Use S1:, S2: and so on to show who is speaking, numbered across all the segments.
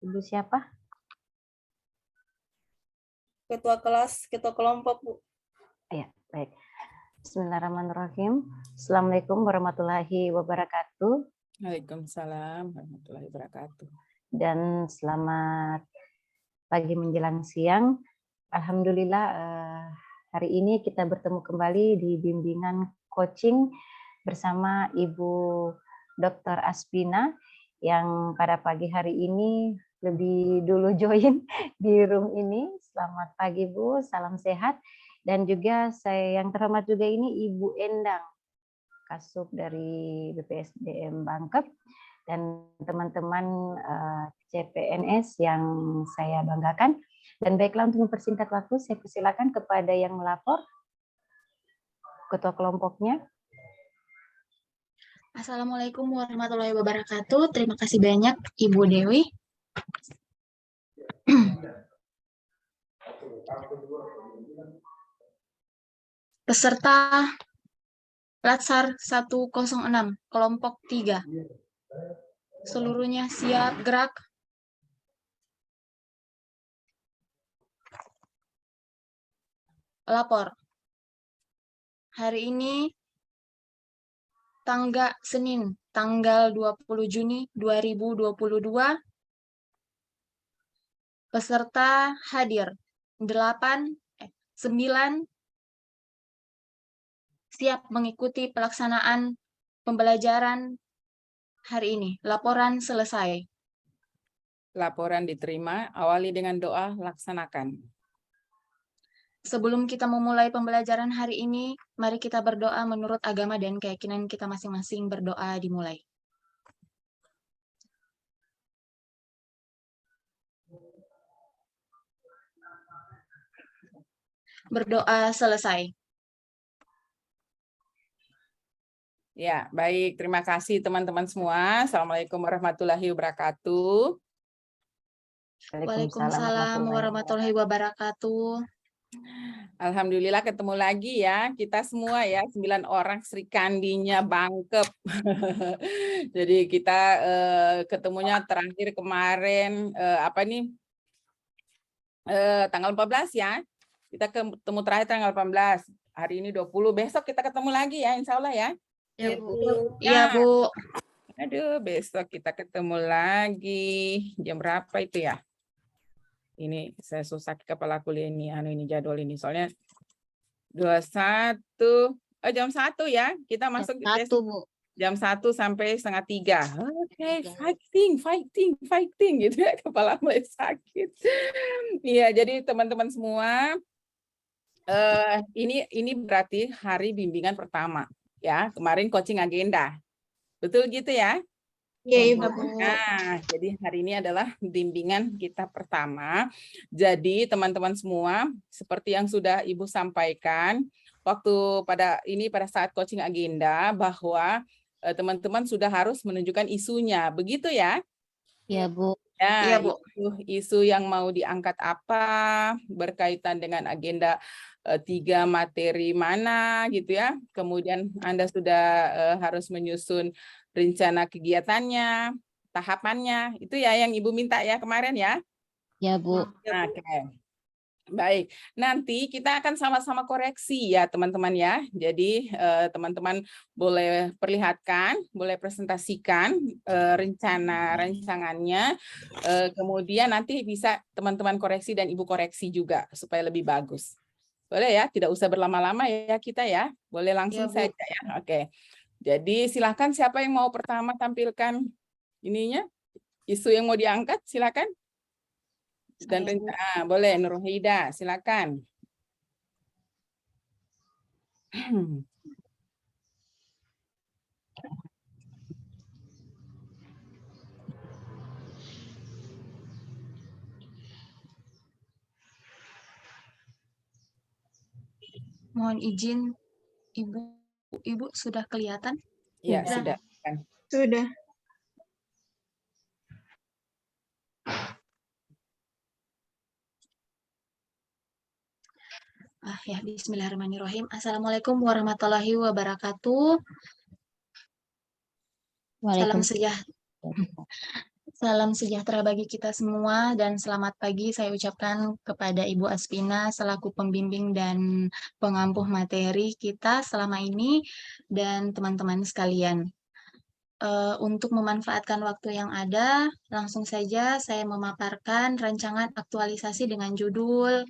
S1: Ibu siapa?
S2: Ketua kelas, ketua kelompok, Bu.
S1: Ya, baik. Bismillahirrahmanirrahim. Assalamualaikum warahmatullahi wabarakatuh.
S3: Waalaikumsalam warahmatullahi wabarakatuh.
S1: Dan selamat pagi menjelang siang. Alhamdulillah hari ini kita bertemu kembali di bimbingan coaching bersama Ibu Dr. Aspina yang pada pagi hari ini lebih dulu join di room ini. Selamat pagi Bu, salam sehat. Dan juga saya yang terhormat juga ini Ibu Endang, Kasub dari BPSDM Bangkep, dan teman-teman CPNS yang saya banggakan. Dan baiklah, untuk mempersingkat waktu, saya persilakan kepada yang melapor, ketua kelompoknya.
S4: Assalamualaikum warahmatullahi wabarakatuh. Terima kasih banyak Ibu Dewi. Peserta Latsar 106, kelompok 3. Seluruhnya siap gerak. Lapor. Hari ini Senin, tanggal 20 Juni 2022. Peserta hadir 9 siap mengikuti pelaksanaan pembelajaran hari ini. Laporan selesai.
S3: Laporan diterima, awali dengan doa, laksanakan.
S4: Sebelum kita memulai pembelajaran hari ini, mari kita berdoa menurut agama dan keyakinan kita masing-masing. Berdoa dimulai. Berdoa selesai.
S3: Ya, baik. Terima kasih teman-teman semua. Assalamualaikum warahmatullahi wabarakatuh.
S4: Waalaikumsalam warahmatullahi wabarakatuh.
S3: Alhamdulillah ketemu lagi ya. Kita semua ya, 9 orang Sri Kandinya Bangkep. Jadi kita ketemunya terakhir kemarin, tanggal 14 ya. Kita ketemu terakhir tanggal 18. Hari ini 20. Besok kita ketemu lagi ya, insya Allah ya.
S4: Ya, Bu. Iya, Bu.
S3: Aduh, besok kita ketemu lagi. Jam berapa itu ya? Ini saya susah kepala kuliah ini, jadwal ini. Soalnya 21, jam 1 ya. Kita masuk
S4: Jam 1, Bu.
S3: Jam 1 sampai 2:30. Oke, fighting gitu ya, kepala mulai sakit. Iya, jadi teman-teman semua, ini berarti hari bimbingan pertama. Ya, kemarin coaching agenda. Betul gitu ya?
S4: Iya, Bu.
S3: Nah, jadi hari ini adalah bimbingan kita pertama. Jadi teman-teman semua, seperti yang sudah Ibu sampaikan, pada saat coaching agenda, bahwa teman-teman sudah harus menunjukkan isunya. Begitu ya?
S1: Iya, Bu.
S3: Ya,
S4: Iya, Bu.
S3: isu yang mau diangkat apa, berkaitan dengan agenda 3 materi mana gitu ya. Kemudian Anda sudah harus menyusun rencana kegiatannya, tahapannya. Itu ya yang Ibu minta ya kemarin ya.
S1: Ya, Bu.
S3: Oke. Baik, nanti kita akan sama-sama koreksi ya teman-teman ya. Jadi teman-teman boleh perlihatkan, boleh presentasikan rancangannya. Kemudian nanti bisa teman-teman koreksi dan Ibu koreksi juga supaya lebih bagus. Boleh ya, tidak usah berlama-lama ya kita ya. Boleh langsung saja ya. Oke. Jadi silakan siapa yang mau pertama tampilkan ininya, isu yang mau diangkat, silakan. Dan rencana, boleh Nurhida, silakan.
S4: Mohon izin, Ibu sudah kelihatan?
S3: Ya, sudah.
S4: Sudah. Ya, bismillahirrahmanirrahim. Assalamualaikum warahmatullahi wabarakatuh. Salam sejahtera bagi kita semua dan selamat pagi saya ucapkan kepada Ibu Aspina selaku pembimbing dan pengampuh materi kita selama ini dan teman-teman sekalian. Untuk memanfaatkan waktu yang ada, langsung saja saya memaparkan rancangan aktualisasi dengan judul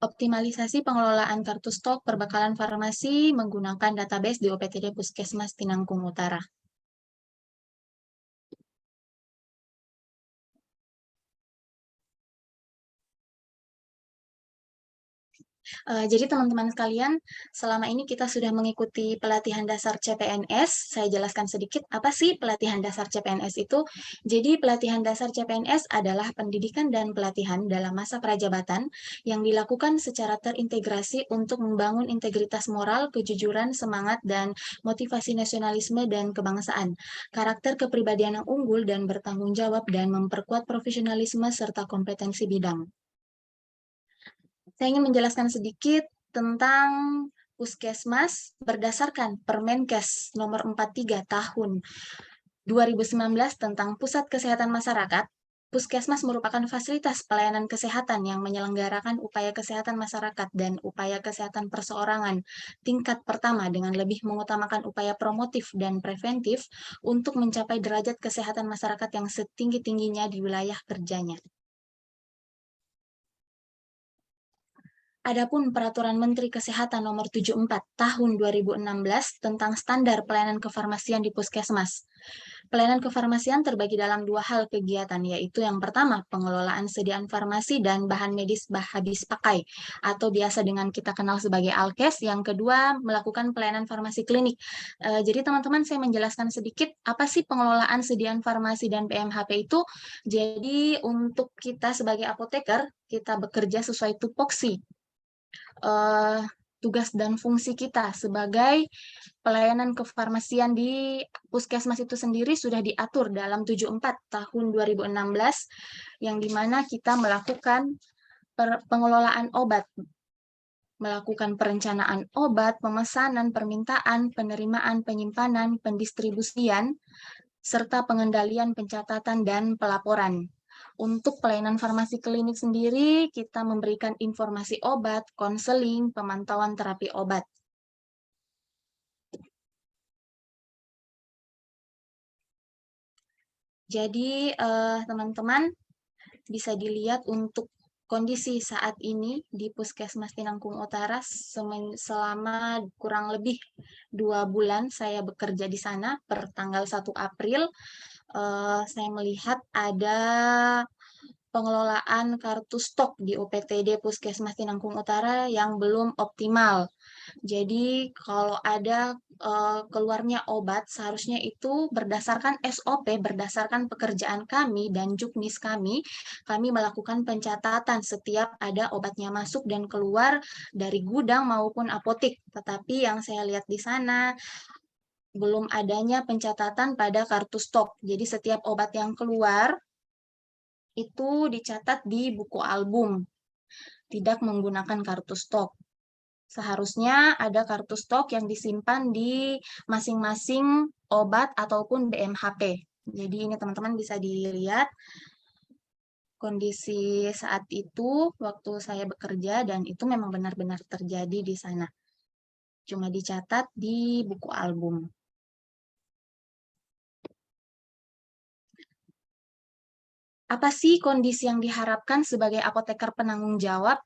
S4: Optimalisasi pengelolaan kartu stok perbekalan farmasi menggunakan database di OPTD Puskesmas Tinanggung Utara. Jadi teman-teman sekalian, selama ini kita sudah mengikuti pelatihan dasar CPNS. Saya jelaskan sedikit apa sih pelatihan dasar CPNS itu. Jadi pelatihan dasar CPNS adalah pendidikan dan pelatihan dalam masa prajabatan yang dilakukan secara terintegrasi untuk membangun integritas moral, kejujuran, semangat, dan motivasi nasionalisme dan kebangsaan, karakter kepribadian yang unggul dan bertanggung jawab, dan memperkuat profesionalisme serta kompetensi bidang. Saya ingin menjelaskan sedikit tentang Puskesmas berdasarkan Permenkes nomor 43 tahun 2019 tentang Pusat Kesehatan Masyarakat. Puskesmas merupakan fasilitas pelayanan kesehatan yang menyelenggarakan upaya kesehatan masyarakat dan upaya kesehatan perseorangan tingkat pertama dengan lebih mengutamakan upaya promotif dan preventif untuk mencapai derajat kesehatan masyarakat yang setinggi-tingginya di wilayah kerjanya. Adapun Peraturan Menteri Kesehatan Nomor 74 Tahun 2016 tentang standar pelayanan kefarmasian di Puskesmas. Pelayanan kefarmasian terbagi dalam dua hal kegiatan, yaitu yang pertama, pengelolaan sediaan farmasi dan bahan medis habis pakai, atau biasa dengan kita kenal sebagai Alkes. Yang kedua, melakukan pelayanan farmasi klinik. Jadi teman-teman, saya menjelaskan sedikit apa sih pengelolaan sediaan farmasi dan PMHP itu. Jadi untuk kita sebagai apoteker, kita bekerja sesuai tupoksi. Tugas dan fungsi kita sebagai pelayanan kefarmasian di Puskesmas itu sendiri sudah diatur dalam 74 tahun 2016 yang dimana kita melakukan pengelolaan obat, melakukan perencanaan obat, pemesanan, permintaan, penerimaan, penyimpanan, pendistribusian, serta pengendalian, pencatatan, dan pelaporan. Untuk pelayanan farmasi klinik sendiri, kita memberikan informasi obat, konseling, pemantauan terapi obat. Jadi, teman-teman bisa dilihat untuk kondisi saat ini di Puskesmas Tinanggung Utara selama kurang lebih 2 bulan saya bekerja di sana per tanggal 1 April. Saya melihat ada pengelolaan kartu stok di OPTD Puskesmas Tinanggung Utara yang belum optimal. Jadi kalau ada keluarnya obat, seharusnya itu berdasarkan SOP, berdasarkan pekerjaan kami dan juknis kami melakukan pencatatan setiap ada obatnya masuk dan keluar dari gudang maupun apotik. Tetapi yang saya lihat di sana, belum adanya pencatatan pada kartu stok. Jadi setiap obat yang keluar itu dicatat di buku album, tidak menggunakan kartu stok. Seharusnya ada kartu stok yang disimpan di masing-masing obat ataupun BMHP. Jadi ini teman-teman bisa dilihat kondisi saat itu waktu saya bekerja dan itu memang benar-benar terjadi di sana. Cuma dicatat di buku album. Apa sih kondisi yang diharapkan sebagai apoteker penanggung jawab?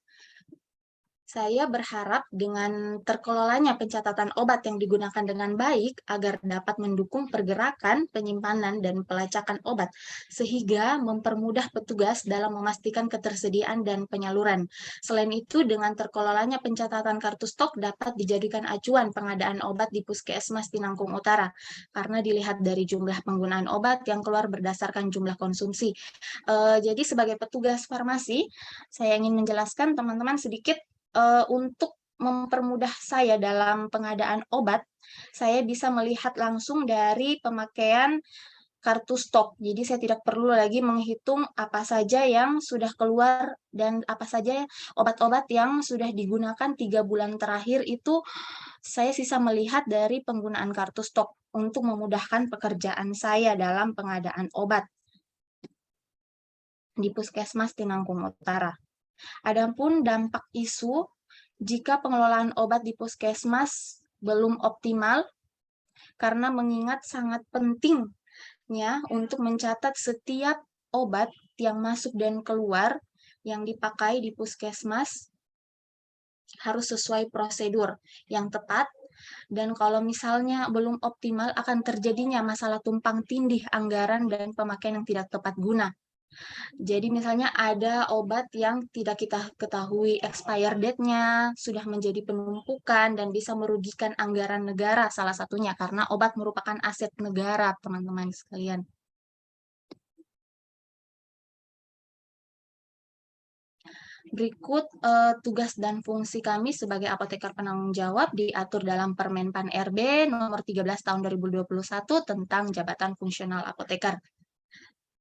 S4: Saya berharap dengan terkelolanya pencatatan obat yang digunakan dengan baik agar dapat mendukung pergerakan, penyimpanan, dan pelacakan obat, sehingga mempermudah petugas dalam memastikan ketersediaan dan penyaluran. Selain itu, dengan terkelolanya pencatatan kartu stok dapat dijadikan acuan pengadaan obat di Puskesmas Tinanggung Utara, karena dilihat dari jumlah penggunaan obat yang keluar berdasarkan jumlah konsumsi. Jadi sebagai petugas farmasi, saya ingin menjelaskan teman-teman sedikit untuk mempermudah saya dalam pengadaan obat, saya bisa melihat langsung dari pemakaian kartu stok. Jadi saya tidak perlu lagi menghitung apa saja yang sudah keluar dan apa saja obat-obat yang sudah digunakan 3 bulan terakhir itu saya sisa melihat dari penggunaan kartu stok untuk memudahkan pekerjaan saya dalam pengadaan obat di Puskesmas Tinangkum Utara. Adapun dampak isu jika pengelolaan obat di Puskesmas belum optimal, karena mengingat sangat pentingnya untuk mencatat setiap obat yang masuk dan keluar yang dipakai di Puskesmas harus sesuai prosedur yang tepat, dan kalau misalnya belum optimal akan terjadinya masalah tumpang tindih anggaran dan pemakaian yang tidak tepat guna. Jadi misalnya ada obat yang tidak kita ketahui expire date-nya, sudah menjadi penumpukan dan bisa merugikan anggaran negara salah satunya, karena obat merupakan aset negara, teman-teman sekalian. Berikut tugas dan fungsi kami sebagai apoteker penanggung jawab diatur dalam Permen Pan RB nomor 13 tahun 2021 tentang jabatan fungsional apoteker.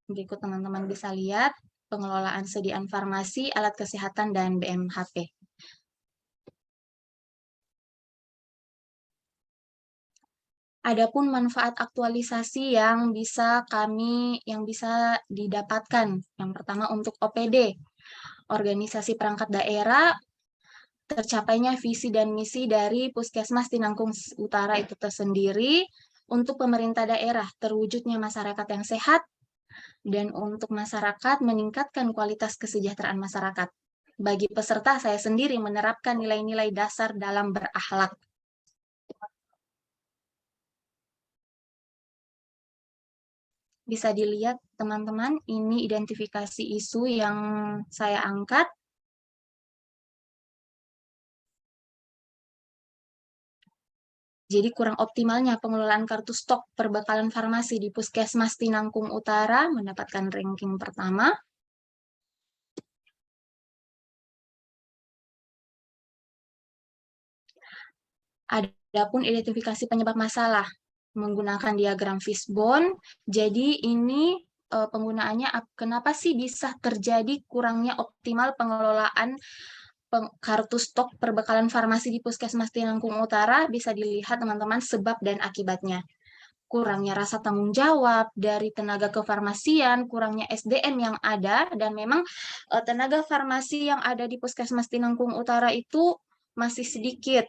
S4: Berikut teman-teman bisa lihat pengelolaan sediaan farmasi, alat kesehatan, dan BMHP. Adapun manfaat aktualisasi yang bisa didapatkan. Yang pertama untuk OPD. Organisasi perangkat daerah, tercapainya visi dan misi dari Puskesmas Tinangkum Utara itu tersendiri untuk pemerintah daerah, terwujudnya masyarakat yang sehat, dan untuk masyarakat meningkatkan kualitas kesejahteraan masyarakat. Bagi peserta, saya sendiri menerapkan nilai-nilai dasar dalam berakhlak. Bisa dilihat teman-teman, ini identifikasi isu yang saya angkat. Jadi kurang optimalnya pengelolaan kartu stok perbekalan farmasi di Puskesmas Tinangkum Utara mendapatkan ranking pertama. Adapun identifikasi penyebab masalah menggunakan diagram fishbone. Jadi ini penggunaannya kenapa sih bisa terjadi kurangnya optimal pengelolaan kartu stok perbekalan farmasi di Puskesmas Tinangkum Utara, bisa dilihat teman-teman sebab dan akibatnya. Kurangnya rasa tanggung jawab dari tenaga kefarmasian, kurangnya SDM yang ada, dan memang tenaga farmasi yang ada di Puskesmas Tinangkum Utara itu masih sedikit.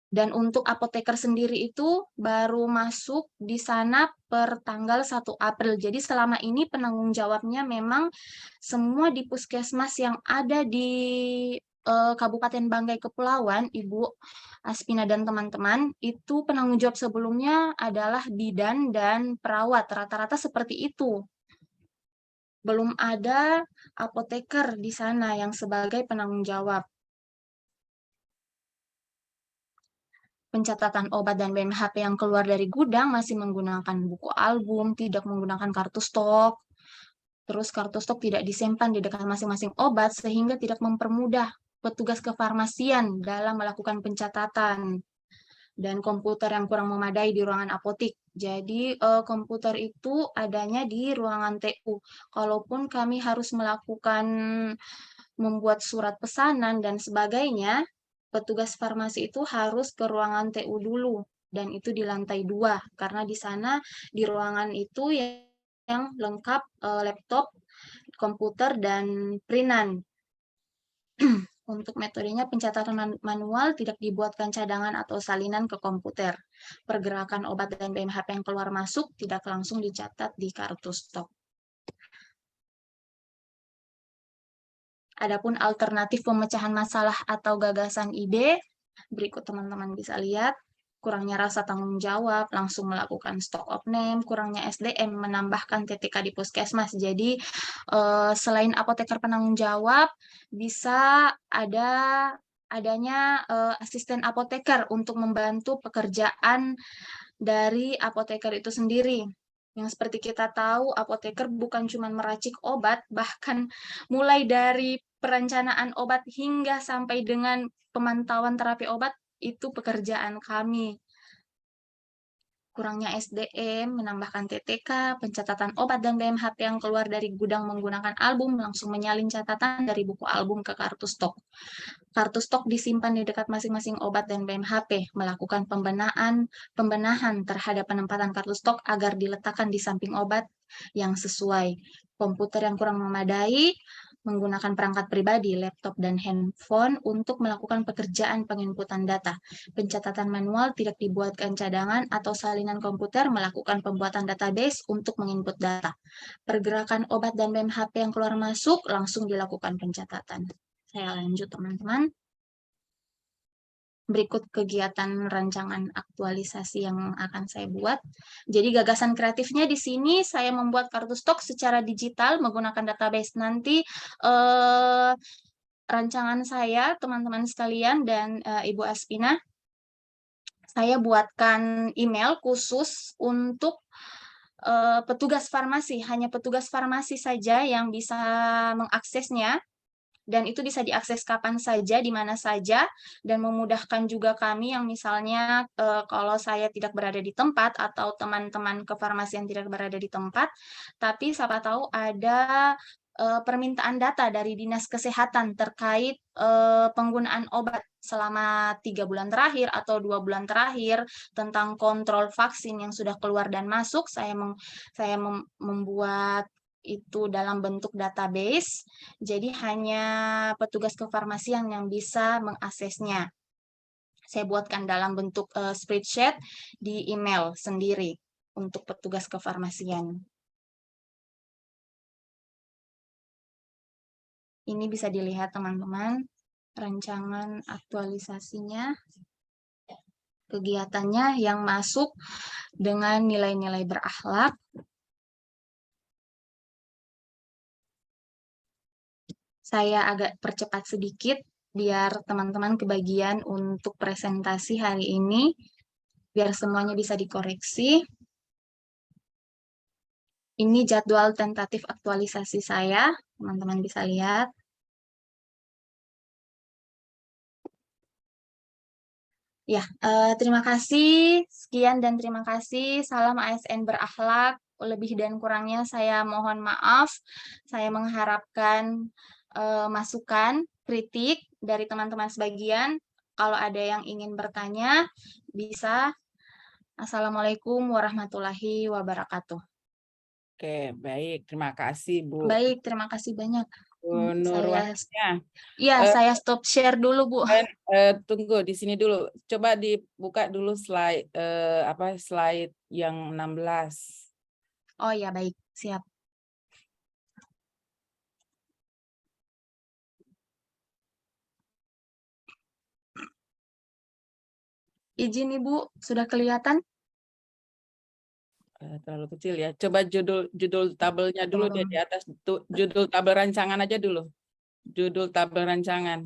S4: Dan untuk apoteker sendiri itu baru masuk di sana per tanggal 1 April. Jadi selama ini penanggung jawabnya memang semua di puskesmas yang ada di Kabupaten Banggai Kepulauan, Ibu Aspina dan teman-teman, itu penanggung jawab sebelumnya adalah bidan dan perawat. Rata-rata seperti itu. Belum ada apoteker di sana yang sebagai penanggung jawab. Pencatatan obat dan BMHP yang keluar dari gudang masih menggunakan buku album, tidak menggunakan kartu stok. Terus kartu stok tidak disimpan di dekat masing-masing obat sehingga tidak mempermudah petugas kefarmasian dalam melakukan pencatatan. Dan komputer yang kurang memadai di ruangan apotik. Jadi komputer itu adanya di ruangan TU. Kalaupun kami harus membuat surat pesanan dan sebagainya, petugas farmasi itu harus ke ruangan TU dulu, dan itu di lantai 2, karena di sana di ruangan itu yang lengkap laptop, komputer, dan printan. Untuk metodenya pencatatan manual, tidak dibuatkan cadangan atau salinan ke komputer. Pergerakan obat dan BMHP yang keluar masuk tidak langsung dicatat di kartu stok. Adapun alternatif pemecahan masalah atau gagasan ide, berikut teman-teman bisa lihat, kurangnya rasa tanggung jawab, langsung melakukan stock of name, kurangnya SDM, menambahkan TTK di puskesmas. Jadi selain apoteker penanggung jawab, bisa adanya asisten apoteker untuk membantu pekerjaan dari apoteker itu sendiri. Yang seperti kita tahu, apoteker bukan cuma meracik obat, bahkan mulai dari perencanaan obat hingga sampai dengan pemantauan terapi obat, itu pekerjaan kami. kurangnya SDM, menambahkan TTK, pencatatan obat dan BMHP yang keluar dari gudang menggunakan album, langsung menyalin catatan dari buku album ke kartu stok. Kartu stok disimpan di dekat masing-masing obat dan BMHP, melakukan pembenahan terhadap penempatan kartu stok agar diletakkan di samping obat yang sesuai. Komputer yang kurang memadai, menggunakan perangkat pribadi, laptop, dan handphone untuk melakukan pekerjaan penginputan data. Pencatatan manual tidak dibuatkan cadangan atau salinan komputer melakukan pembuatan database untuk menginput data. Pergerakan obat dan BMHP yang keluar masuk langsung dilakukan pencatatan. Saya lanjut teman-teman. Berikut kegiatan rancangan aktualisasi yang akan saya buat. Jadi gagasan kreatifnya di sini saya membuat kartu stok secara digital menggunakan database. Nanti rancangan saya, teman-teman sekalian dan Ibu Aspina, saya buatkan email khusus untuk petugas farmasi. Hanya petugas farmasi saja yang bisa mengaksesnya. Dan itu bisa diakses kapan saja, di mana saja, dan memudahkan juga kami yang misalnya kalau saya tidak berada di tempat atau teman-teman ke farmasi yang tidak berada di tempat, tapi siapa tahu ada permintaan data dari Dinas Kesehatan terkait penggunaan obat selama 3 bulan terakhir atau 2 bulan terakhir tentang kontrol vaksin yang sudah keluar dan masuk, saya membuat itu dalam bentuk database, jadi hanya petugas kefarmasian yang bisa mengaksesnya. Saya buatkan dalam bentuk spreadsheet di email sendiri untuk petugas kefarmasian. Ini bisa dilihat teman-teman, rancangan aktualisasinya, kegiatannya yang masuk dengan nilai-nilai berakhlak. Saya agak percepat sedikit biar teman-teman kebagian untuk presentasi hari ini, biar semuanya bisa dikoreksi. Ini jadwal tentatif aktualisasi saya, teman-teman bisa lihat. Ya, terima kasih. Sekian dan terima kasih. Salam ASN berakhlak. Lebih dan kurangnya saya mohon maaf. Saya mengharapkan masukan, kritik dari teman-teman sebagian. Kalau ada yang ingin bertanya, bisa. Assalamualaikum warahmatullahi wabarakatuh.
S3: Oke, baik. Terima kasih, Bu.
S4: Baik, terima kasih banyak.
S3: Bu Nur Wahida.
S4: Saya stop share dulu, Bu.
S3: Tunggu di sini dulu. Coba dibuka dulu slide slide yang 16.
S4: Oh ya, baik. Siap. Izin Ibu, sudah kelihatan?
S3: Terlalu kecil ya. Coba judul tabelnya dulu deh di atas. Judul tabel rancangan aja dulu. Judul tabel rancangan.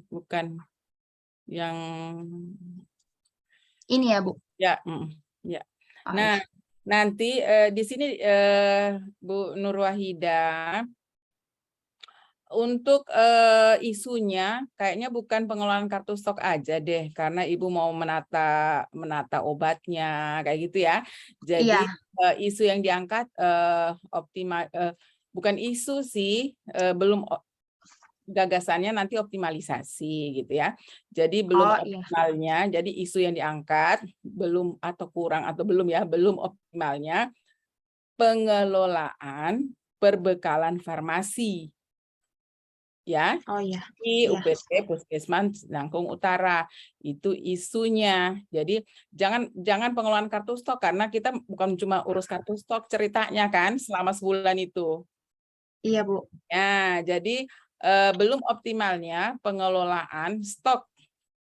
S3: Bukan yang
S4: ini ya, Bu.
S3: Ya, ya. Nah, nanti di sini Bu Nur Wahida, untuk isunya kayaknya bukan pengelolaan kartu stok aja deh, karena Ibu mau menata obatnya kayak gitu ya. Jadi isu yang diangkat optimal, bukan isu sih, belum gagasannya nanti optimalisasi gitu ya. Jadi belum optimalnya, jadi isu yang diangkat belum atau kurang atau belum ya, belum optimalnya pengelolaan perbekalan farmasi. Ya, di UPT Puskesmas Nangkung Utara itu isunya. Jadi jangan pengelolaan kartu stok, karena kita bukan cuma urus kartu stok ceritanya kan selama sebulan itu.
S4: Iya, Bu.
S3: Ya, jadi belum optimalnya pengelolaan stok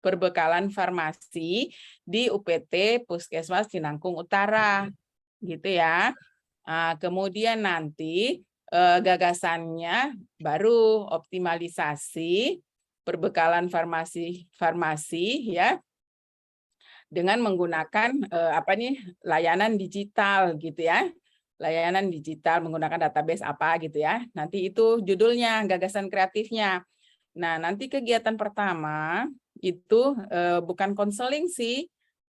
S3: perbekalan farmasi di UPT Puskesmas Cinangkung Utara, gitu ya. Kemudian nanti gagasannya baru optimalisasi perbekalan farmasi ya, dengan menggunakan layanan digital gitu ya. Layanan digital menggunakan database apa gitu ya. Nanti itu judulnya, gagasan kreatifnya. Nah, nanti kegiatan pertama itu bukan konseling sih,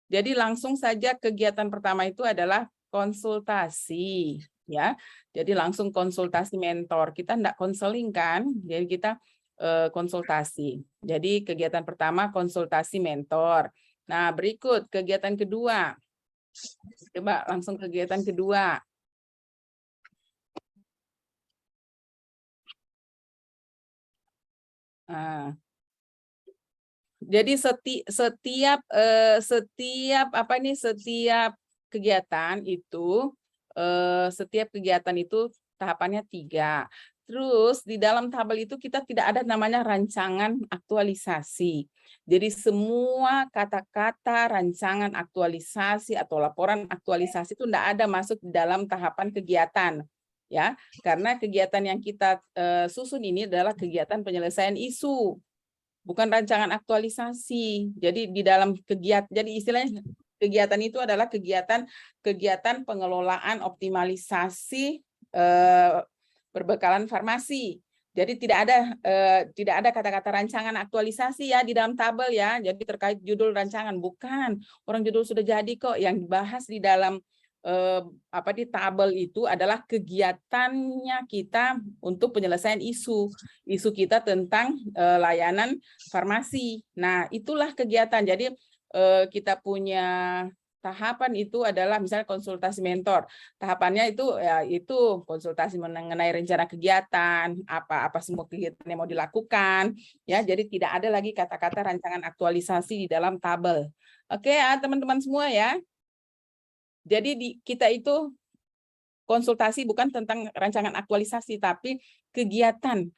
S3: Jadi langsung saja kegiatan pertama itu adalah konsultasi, ya. Jadi langsung konsultasi mentor. Kita enggak konseling kan, jadi kita konsultasi. Jadi kegiatan pertama konsultasi mentor. Nah, berikut kegiatan kedua. Coba langsung kegiatan kedua. Nah, jadi setiap kegiatan itu tahapannya 3. Terus di dalam tabel itu kita tidak ada namanya rancangan aktualisasi. Jadi semua kata-kata rancangan aktualisasi atau laporan aktualisasi itu tidak ada masuk di dalam tahapan kegiatan. Ya, karena kegiatan yang kita susun ini adalah kegiatan penyelesaian isu, bukan rancangan aktualisasi. Jadi di dalam kegiatan, jadi istilahnya kegiatan itu adalah kegiatan pengelolaan optimalisasi perbekalan farmasi. Jadi tidak ada kata-kata rancangan aktualisasi ya di dalam tabel ya. Jadi terkait judul rancangan, bukan. Orang judul sudah jadi kok. Yang dibahas di dalam di tabel itu adalah kegiatannya kita untuk penyelesaian isu kita tentang layanan farmasi. Nah, itulah kegiatan. Jadi kita punya tahapan itu adalah misalnya konsultasi mentor. Tahapannya itu ya itu konsultasi mengenai rencana kegiatan, apa semua kegiatan yang mau dilakukan ya. Jadi tidak ada lagi kata-kata rancangan aktualisasi di dalam tabel. Oke ya, teman-teman semua ya. Jadi kita itu konsultasi bukan tentang rancangan aktualisasi, tapi kegiatan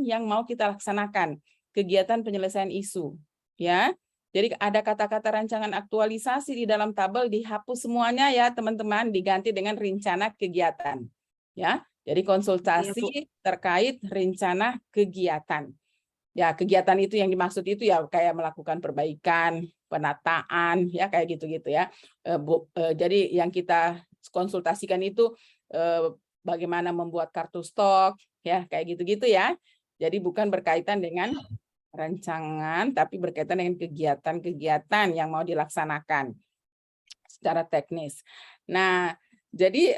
S3: yang mau kita laksanakan, kegiatan penyelesaian isu, ya. Jadi ada kata-kata rancangan aktualisasi di dalam tabel, dihapus semuanya ya teman-teman, diganti dengan rencana kegiatan, ya. Jadi konsultasi terkait rencana kegiatan. Ya, kegiatan itu yang dimaksud itu ya kayak melakukan perbaikan, penataan, ya kayak gitu-gitu ya. Jadi yang kita konsultasikan itu bagaimana membuat kartu stok, ya kayak gitu-gitu ya. Jadi bukan berkaitan dengan rancangan, tapi berkaitan dengan kegiatan-kegiatan yang mau dilaksanakan secara teknis. Nah, jadi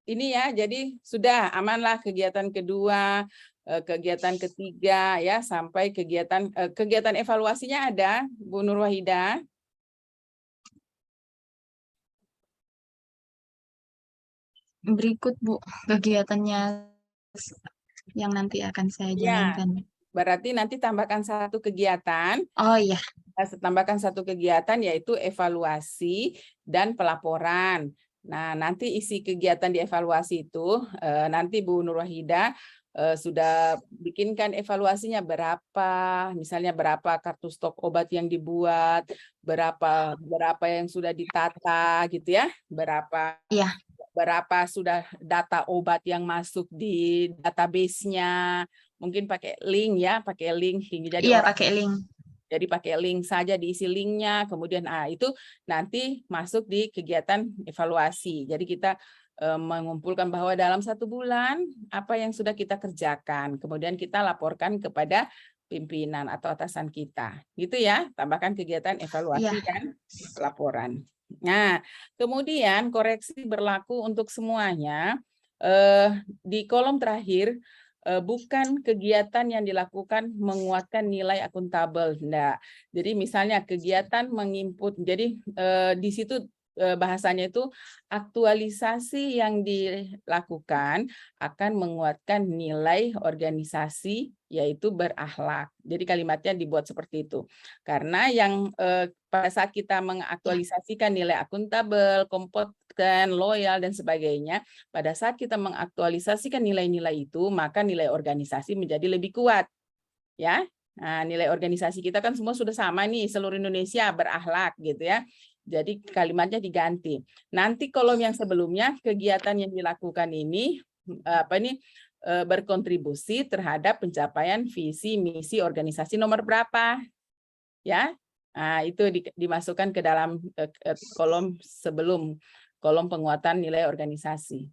S3: ini ya, jadi sudah amanlah kegiatan kedua, kegiatan ketiga ya, sampai kegiatan evaluasinya ada, Bu Nur Wahida.
S4: Berikut Bu, kegiatannya yang nanti akan saya jalankan.
S3: Berarti nanti tambahkan satu kegiatan.
S4: Oh iya.
S3: Tambahkan satu kegiatan yaitu evaluasi dan pelaporan. Nah, nanti isi kegiatan di evaluasi itu nanti Bu Nur Wahida sudah bikinkan evaluasinya misalnya berapa kartu stok obat yang dibuat, berapa yang sudah ditata gitu ya, berapa sudah data obat yang masuk di database-nya, mungkin pakai link ya, pakai link. Jadi
S4: pakai link.
S3: Jadi pakai link saja, diisi linknya, kemudian itu nanti masuk di kegiatan evaluasi. Jadi kita mengumpulkan bahwa dalam 1 bulan apa yang sudah kita kerjakan, kemudian kita laporkan kepada pimpinan atau atasan kita, gitu ya. Tambahkan kegiatan evaluasi dan laporan. Nah, kemudian koreksi berlaku untuk semuanya. Di kolom terakhir, bukan kegiatan yang dilakukan menguatkan nilai akuntabel. Nah, jadi misalnya kegiatan menginput, jadi di situ bahasanya itu aktualisasi yang dilakukan akan menguatkan nilai organisasi yaitu berakhlak. Jadi kalimatnya dibuat seperti itu. Karena yang pada saat kita mengaktualisasikan nilai akuntabel, kompeten, loyal dan sebagainya, pada saat kita mengaktualisasikan nilai-nilai itu, maka nilai organisasi menjadi lebih kuat. Ya. Nah, nilai organisasi kita kan semua sudah sama nih, seluruh Indonesia berakhlak gitu ya. Jadi kalimatnya diganti. Nanti kolom yang sebelumnya kegiatan yang dilakukan ini berkontribusi terhadap pencapaian visi misi organisasi nomor berapa, ya? Nah, itu dimasukkan ke dalam kolom sebelum kolom penguatan nilai organisasi.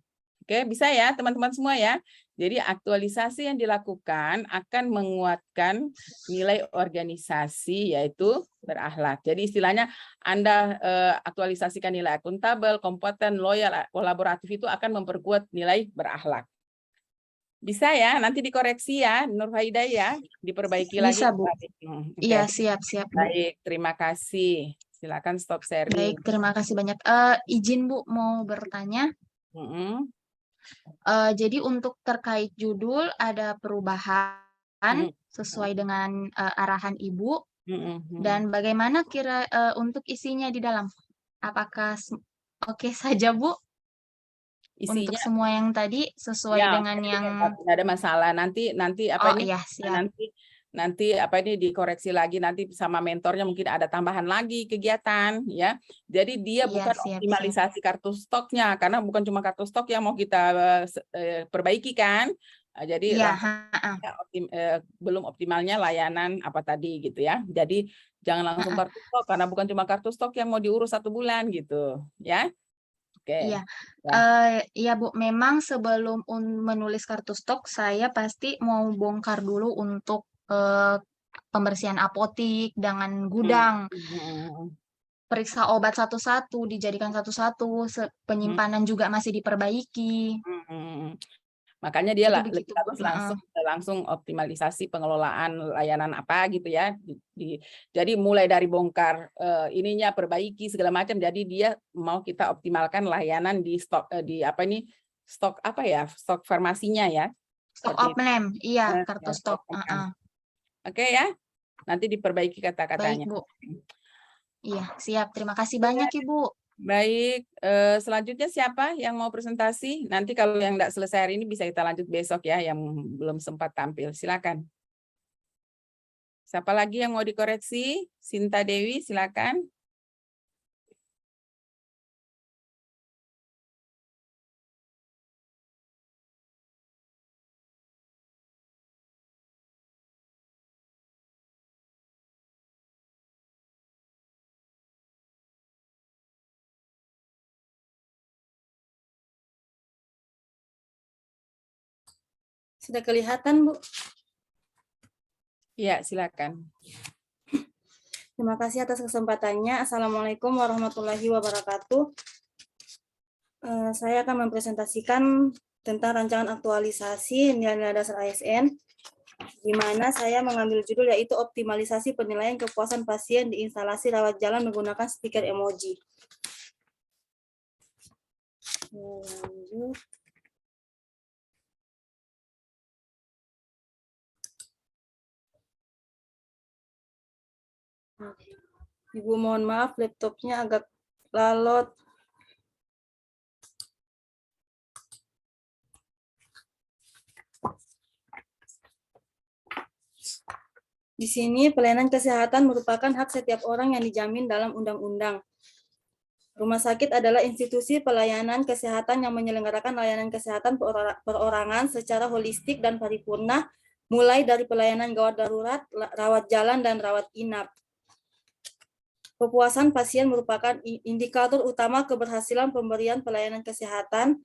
S3: Oke, bisa ya teman-teman semua ya. Jadi aktualisasi yang dilakukan akan menguatkan nilai organisasi yaitu berakhlak. Jadi istilahnya Anda aktualisasikan nilai akuntabel, kompeten, loyal, kolaboratif itu akan memperkuat nilai berakhlak. Bisa ya, nanti dikoreksi ya, Nur Faidah ya, diperbaiki lagi.
S4: Bisa, Bu.
S3: Oke.
S4: Iya, siap, Bu.
S3: Baik, terima kasih. Silakan stop sharing.
S4: Baik, terima kasih banyak. Izin Bu mau bertanya. Jadi untuk terkait judul ada perubahan sesuai dengan arahan Ibu. Dan bagaimana untuk isinya di dalam? Apakah oke saja, Bu? Untuk
S3: Isinya
S4: semua yang tadi sesuai
S3: ya,
S4: dengan yang
S3: nggak ada masalah. Nanti apa ini?
S4: iya, siap.
S3: Nanti apa ini dikoreksi lagi nanti sama mentornya, mungkin ada tambahan lagi kegiatan ya. Jadi dia
S4: Iya,
S3: bukan
S4: siap.
S3: optimalisasi kartu stoknya, karena bukan cuma kartu stok yang mau kita perbaiki kan. Jadi
S4: Iya,
S3: belum optimalnya layanan apa tadi gitu ya. Jadi jangan langsung kartu stok, karena bukan cuma kartu stok yang mau diurus 1 bulan gitu ya. Oke.
S4: Iya. Iya Bu, memang sebelum menulis kartu stok saya pasti mau bongkar dulu untuk pembersihan apotik dengan gudang, periksa obat satu-satu, dijadikan satu-satu, penyimpanan juga masih diperbaiki.
S3: Makanya dia
S4: Itu
S3: lebih
S4: begitu, Bu.
S3: bagus langsung optimalisasi pengelolaan layanan apa gitu ya. Jadi mulai dari bongkar ininya, perbaiki segala macam. Jadi dia mau kita optimalkan layanan di stok stok apa ya? Stok farmasinya ya.
S4: Stok
S3: Seperti
S4: opname, iya,
S3: ya,
S4: kartu
S3: stok
S4: stok.
S3: Oke ya. Nanti diperbaiki
S4: Baik,
S3: kata-katanya.
S4: Bu. Iya, siap. Terima kasih banyak, Ibu.
S3: Baik, selanjutnya siapa yang mau presentasi? Nanti kalau yang tidak selesai hari ini bisa kita lanjut besok ya, yang belum sempat tampil. Silakan. Siapa lagi yang mau dikoreksi? Sinta Dewi, silakan.
S2: Sudah kelihatan, Bu?
S3: Iya, silakan.
S2: Terima kasih atas kesempatannya. Assalamualaikum warahmatullahi wabarakatuh. Saya akan mempresentasikan tentang rancangan aktualisasi nilai-nilai dasar ASN, di mana saya mengambil judul yaitu optimalisasi penilaian kepuasan pasien di instalasi rawat jalan menggunakan stiker emoji. Lanjut. Ibu mohon maaf, laptopnya agak lalot. Di sini pelayanan kesehatan merupakan hak setiap orang yang dijamin dalam undang-undang. Rumah sakit adalah institusi pelayanan kesehatan yang menyelenggarakan layanan kesehatan perorangan secara holistik dan paripurna, mulai dari pelayanan gawat darurat, rawat jalan, dan rawat inap. Kepuasan pasien merupakan indikator utama keberhasilan pemberian pelayanan kesehatan.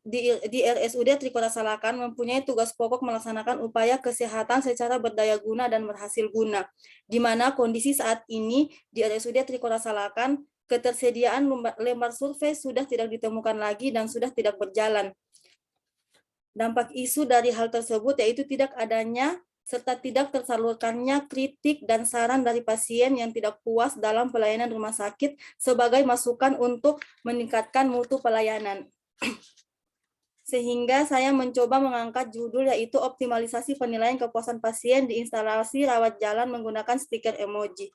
S2: Di RSUD Trikora Salakan mempunyai tugas pokok melaksanakan upaya kesehatan secara berdaya guna dan berhasil guna, di mana kondisi saat ini di RSUD Trikora Salakan ketersediaan lembar survei sudah tidak ditemukan lagi dan sudah tidak berjalan. Dampak isu dari hal tersebut yaitu tidak adanya serta tidak tersalurkannya kritik dan saran dari pasien yang tidak puas dalam pelayanan rumah sakit sebagai masukan untuk meningkatkan mutu pelayanan. Sehingga saya mencoba mengangkat judul yaitu optimalisasi penilaian kepuasan pasien di instalasi rawat jalan menggunakan stiker emoji.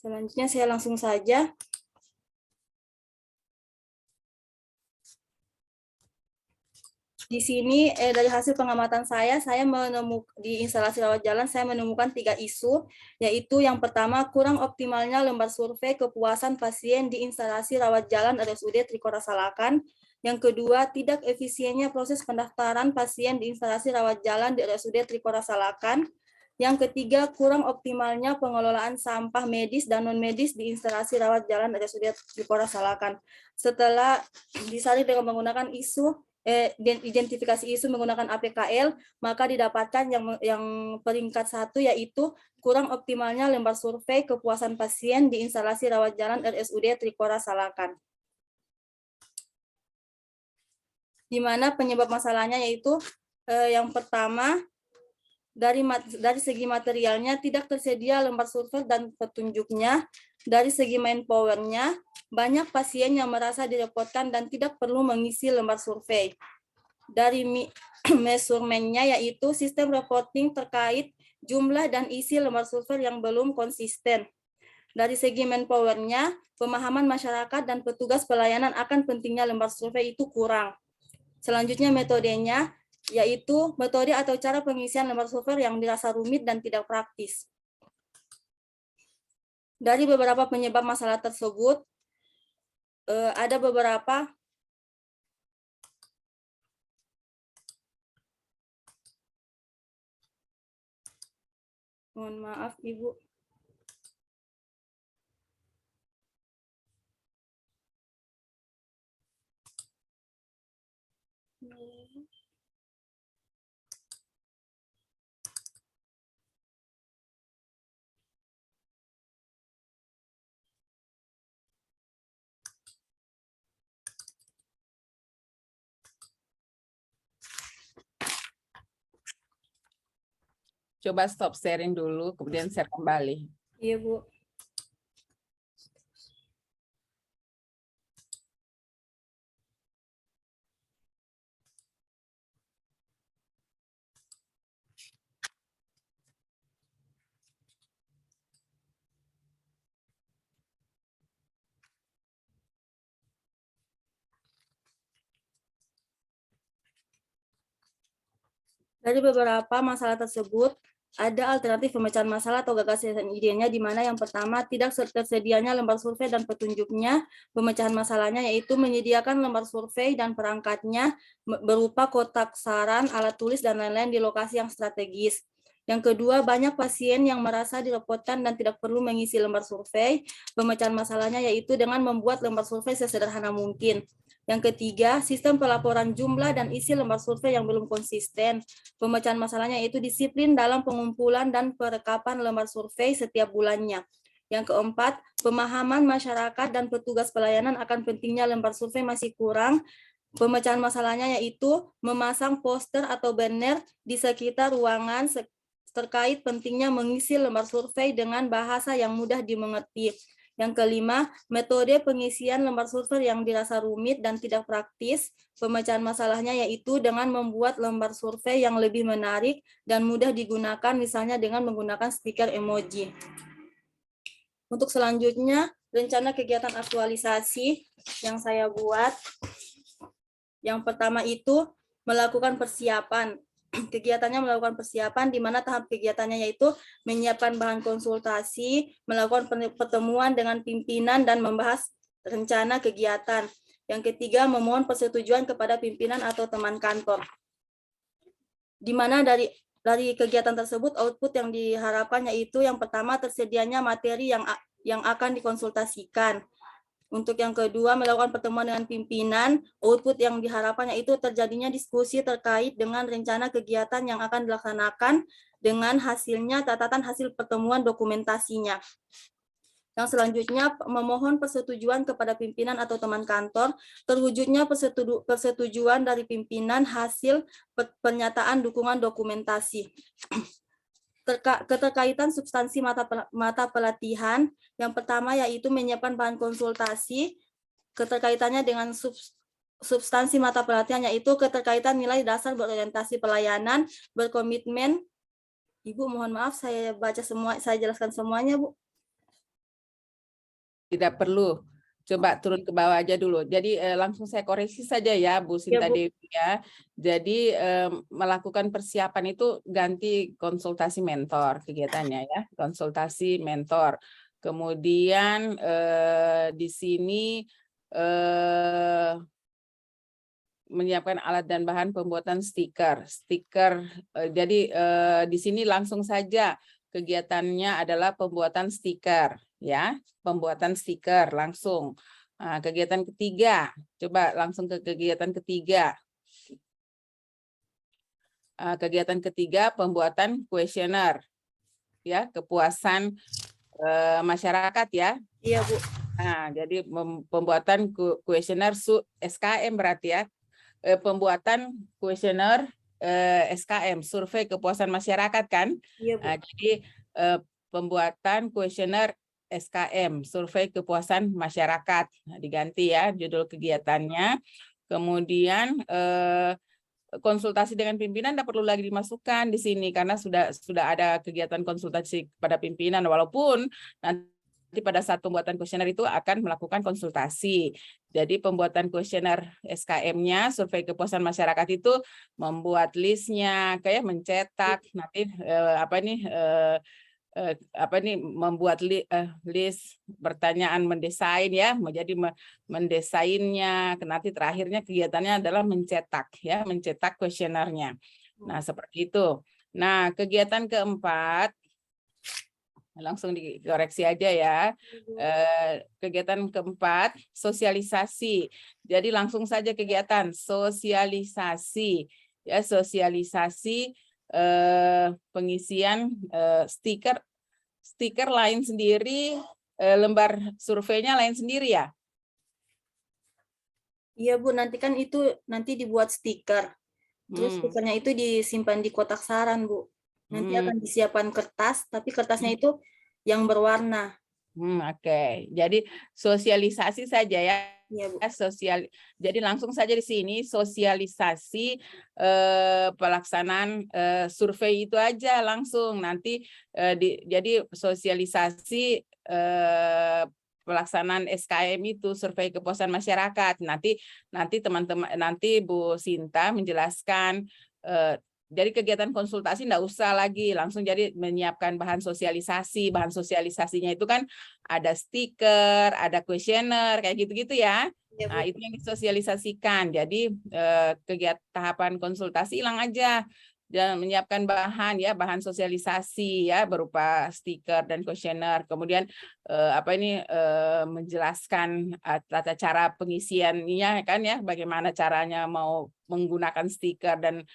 S2: Selanjutnya saya langsung saja. Di sini dari hasil pengamatan saya menemukan di instalasi rawat jalan saya menemukan 3 isu, yaitu yang pertama kurang optimalnya lembar survei kepuasan pasien di instalasi rawat jalan RSUD Trikora Salakan. Yang kedua, tidak efisiennya proses pendaftaran pasien di instalasi rawat jalan di RSUD Trikora Salakan. Yang ketiga, kurang optimalnya pengelolaan sampah medis dan non-medis di instalasi rawat jalan RSUD Trikora Salakan. Setelah disaring dengan menggunakan identifikasi isu menggunakan APKL, maka didapatkan yang peringkat 1 yaitu kurang optimalnya lembar survei kepuasan pasien di instalasi rawat jalan RSUD Trikora Salakan. Di mana penyebab masalahnya yaitu yang pertama, dari segi materialnya tidak tersedia lembar survei dan petunjuknya. Dari segi manpower-nya, banyak pasien yang merasa direpotkan dan tidak perlu mengisi lembar survei. Dari measurement-nya yaitu sistem reporting terkait jumlah dan isi lembar survei yang belum konsisten. Dari segi manpower-nya, pemahaman masyarakat dan petugas pelayanan akan pentingnya lembar survei itu kurang. Selanjutnya metodenya, yaitu metode atau cara pengisian lembar survei yang dirasa rumit dan tidak praktis. Dari beberapa penyebab masalah tersebut, ada beberapa. Mohon maaf, Ibu.
S3: Coba stop sharing dulu, kemudian share kembali.
S2: Iya, Bu. Dari beberapa masalah tersebut, ada alternatif pemecahan masalah atau gagasan idenya, di mana yang pertama, tidak tersedianya lembar survei dan petunjuknya. Pemecahan masalahnya yaitu menyediakan lembar survei dan perangkatnya berupa kotak saran, alat tulis, dan lain-lain di lokasi yang strategis. Yang kedua, banyak pasien yang merasa direpotkan dan tidak perlu mengisi lembar survei. Pemecahan masalahnya yaitu dengan membuat lembar survei sesederhana mungkin. Yang ketiga, sistem pelaporan jumlah dan isi lembar survei yang belum konsisten. Pemecahan masalahnya yaitu disiplin dalam pengumpulan dan perekapan lembar survei setiap bulannya. Yang keempat, pemahaman masyarakat dan petugas pelayanan akan pentingnya lembar survei masih kurang. Pemecahan masalahnya yaitu memasang poster atau banner di sekitar ruangan terkait pentingnya mengisi lembar survei dengan bahasa yang mudah dimengerti. Yang kelima, metode pengisian lembar survei yang dirasa rumit dan tidak praktis. Pemecahan masalahnya yaitu dengan membuat lembar survei yang lebih menarik dan mudah digunakan, misalnya dengan menggunakan stiker emoji. Untuk selanjutnya, rencana kegiatan aktualisasi yang saya buat. Yang pertama itu melakukan persiapan. Kegiatannya melakukan persiapan, di mana tahap kegiatannya yaitu menyiapkan bahan konsultasi, melakukan pertemuan dengan pimpinan, dan membahas rencana kegiatan. Yang ketiga, memohon persetujuan kepada pimpinan atau teman kantor. Di mana dari kegiatan tersebut, output yang diharapkan yaitu yang pertama, tersedianya materi yang akan dikonsultasikan. Untuk yang kedua, melakukan pertemuan dengan pimpinan. Output yang diharapkan yaitu terjadinya diskusi terkait dengan rencana kegiatan yang akan dilaksanakan dengan hasilnya catatan hasil pertemuan dokumentasinya. Yang selanjutnya, memohon persetujuan kepada pimpinan atau teman kantor, terwujudnya persetujuan dari pimpinan hasil pernyataan dukungan dokumentasi. Keterkaitan substansi mata pelatihan, yang pertama yaitu menyiapkan bahan konsultasi. Keterkaitannya dengan substansi mata pelatihan yaitu keterkaitan nilai dasar berorientasi pelayanan, berkomitmen. Ibu mohon maaf, saya jelaskan semuanya, Bu.
S3: Tidak perlu. Coba turun ke bawah aja dulu. Jadi langsung saya koreksi saja ya, Bu Sinta
S2: Bu.
S3: Dewi ya. Jadi melakukan persiapan itu ganti konsultasi mentor kegiatannya ya, konsultasi mentor. Kemudian di sini menyiapkan alat dan bahan pembuatan stiker. Jadi di sini langsung saja kegiatannya adalah pembuatan stiker, ya, pembuatan stiker langsung. Nah, kegiatan ketiga, coba langsung ke kegiatan ketiga. Kegiatan ketiga pembuatan kuesioner, ya, kepuasan masyarakat, ya.
S2: Iya, Bu.
S3: Nah, jadi pembuatan kuesioner SKM berarti, ya. Pembuatan kuesioner SKM, survei kepuasan masyarakat, kan?
S2: Iya, Bu.
S3: Jadi pembuatan kuesioner SKM, survei kepuasan masyarakat. Nah, diganti, ya, judul kegiatannya. Kemudian konsultasi dengan pimpinan tidak perlu lagi dimasukkan di sini karena sudah ada kegiatan konsultasi pada pimpinan, walaupun nanti pada saat pembuatan kuesioner itu akan melakukan konsultasi. Jadi pembuatan kuesioner SKM-nya, survei kepuasan masyarakat itu membuat listnya, kayak mencetak nanti membuat list pertanyaan, mendesain, ya, menjadi mendesainnya, nanti terakhirnya kegiatannya adalah mencetak, ya, mencetak kuesionernya. Nah, seperti itu. Nah, kegiatan keempat langsung dikoreksi aja, ya. Kegiatan keempat sosialisasi. Jadi langsung saja kegiatan sosialisasi, ya, sosialisasi pengisian stiker lain sendiri, lembar surveinya lain sendiri, ya.
S2: Iya, Bu, nanti kan itu nanti dibuat stiker. Terus stikernya itu disimpan di kotak saran, Bu. Nanti akan disiapkan kertas, tapi kertasnya itu yang berwarna.
S3: Oke. Jadi sosialisasi saja, ya.
S2: Iya, Bu.
S3: Jadi langsung saja di sini sosialisasi pelaksanaan survei itu aja langsung nanti jadi sosialisasi pelaksanaan SKM itu, survei kepuasan masyarakat. Nanti teman-teman, nanti Bu Sinta menjelaskan. Jadi kegiatan konsultasi enggak usah lagi, langsung jadi menyiapkan bahan sosialisasi. Bahan sosialisasinya itu kan ada stiker, ada kuesioner, kayak gitu-gitu, ya.
S2: Ya,
S3: Nah, itu yang disosialisasikan. Jadi kegiatan tahapan konsultasi hilang aja. Dan menyiapkan bahan, ya, bahan sosialisasi, ya, berupa stiker dan kuesioner. Kemudian menjelaskan tata cara pengisiannya, kan, ya, bagaimana caranya mau menggunakan stiker dan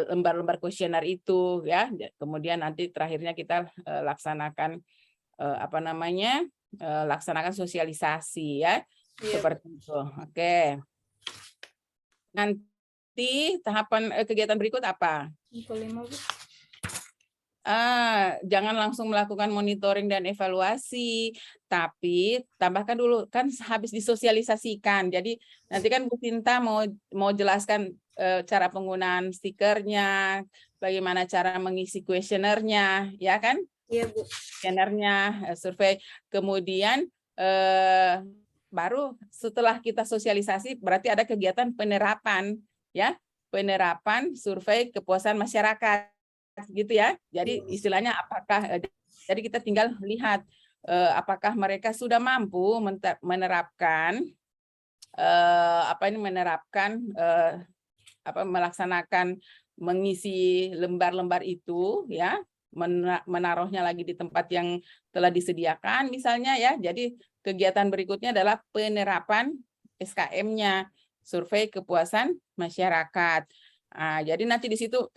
S3: lembar-lembar kuesioner itu, ya. Kemudian nanti terakhirnya kita laksanakan laksanakan sosialisasi, ya.
S2: Iya.
S3: Seperti itu. Oke. Nanti tahapan kegiatan berikut apa?
S2: Kelima, Bu.
S3: Jangan langsung melakukan monitoring dan evaluasi, tapi tambahkan dulu, kan habis disosialisasikan. Jadi nanti kan Bu Sinta mau jelaskan cara penggunaan stikernya, bagaimana cara mengisi kuesionernya, ya kan?
S2: Iya, Bu.
S3: Kuesionernya, survei. Kemudian baru setelah kita sosialisasi berarti ada kegiatan penerapan, ya, penerapan survei kepuasan masyarakat. Gitu, ya. Jadi istilahnya jadi kita tinggal lihat apakah mereka sudah mampu menerapkan melaksanakan mengisi lembar-lembar itu, ya, menaruhnya lagi di tempat yang telah disediakan misalnya, ya. Jadi kegiatan berikutnya adalah penerapan SKM-nya, survei kepuasan masyarakat. Jadi nanti di situ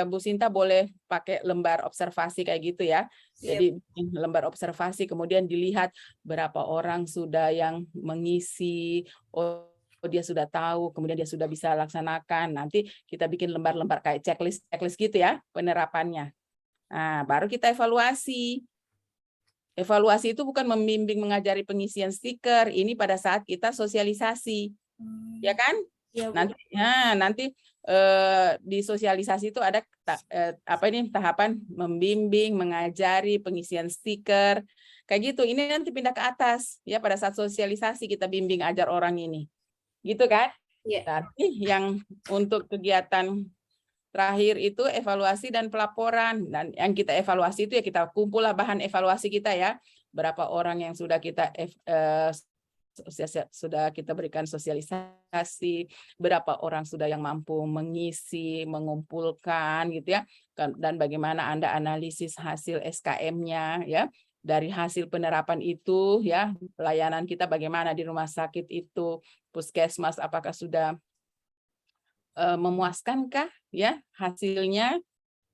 S3: Bu Sinta boleh pakai lembar observasi kayak gitu, ya. Jadi lembar observasi, kemudian dilihat berapa orang sudah yang mengisi, dia sudah tahu, kemudian dia sudah bisa laksanakan. Nanti kita bikin lembar-lembar kayak checklist gitu, ya, penerapannya. Nah, baru kita evaluasi. Evaluasi itu bukan membimbing mengajari pengisian stiker, ini pada saat kita sosialisasi, ya kan?
S2: Ya, Bu.
S3: Nanti di sosialisasi itu ada tahapan membimbing, mengajari pengisian stiker, kayak gitu. Ini nanti pindah ke atas, ya, pada saat sosialisasi kita bimbing ajar orang ini, gitu kan?
S2: Iya.
S3: Tapi yang untuk kegiatan terakhir itu evaluasi dan pelaporan, dan yang kita evaluasi itu ya kita kumpullah bahan evaluasi kita, ya, berapa orang yang sudah kita sudah kita berikan sosialisasi, berapa orang sudah yang mampu mengisi, mengumpulkan gitu ya, dan bagaimana Anda analisis hasil SKM-nya ya. Dari hasil penerapan itu ya, pelayanan kita bagaimana di rumah sakit itu, puskesmas apakah sudah memuaskankah ya hasilnya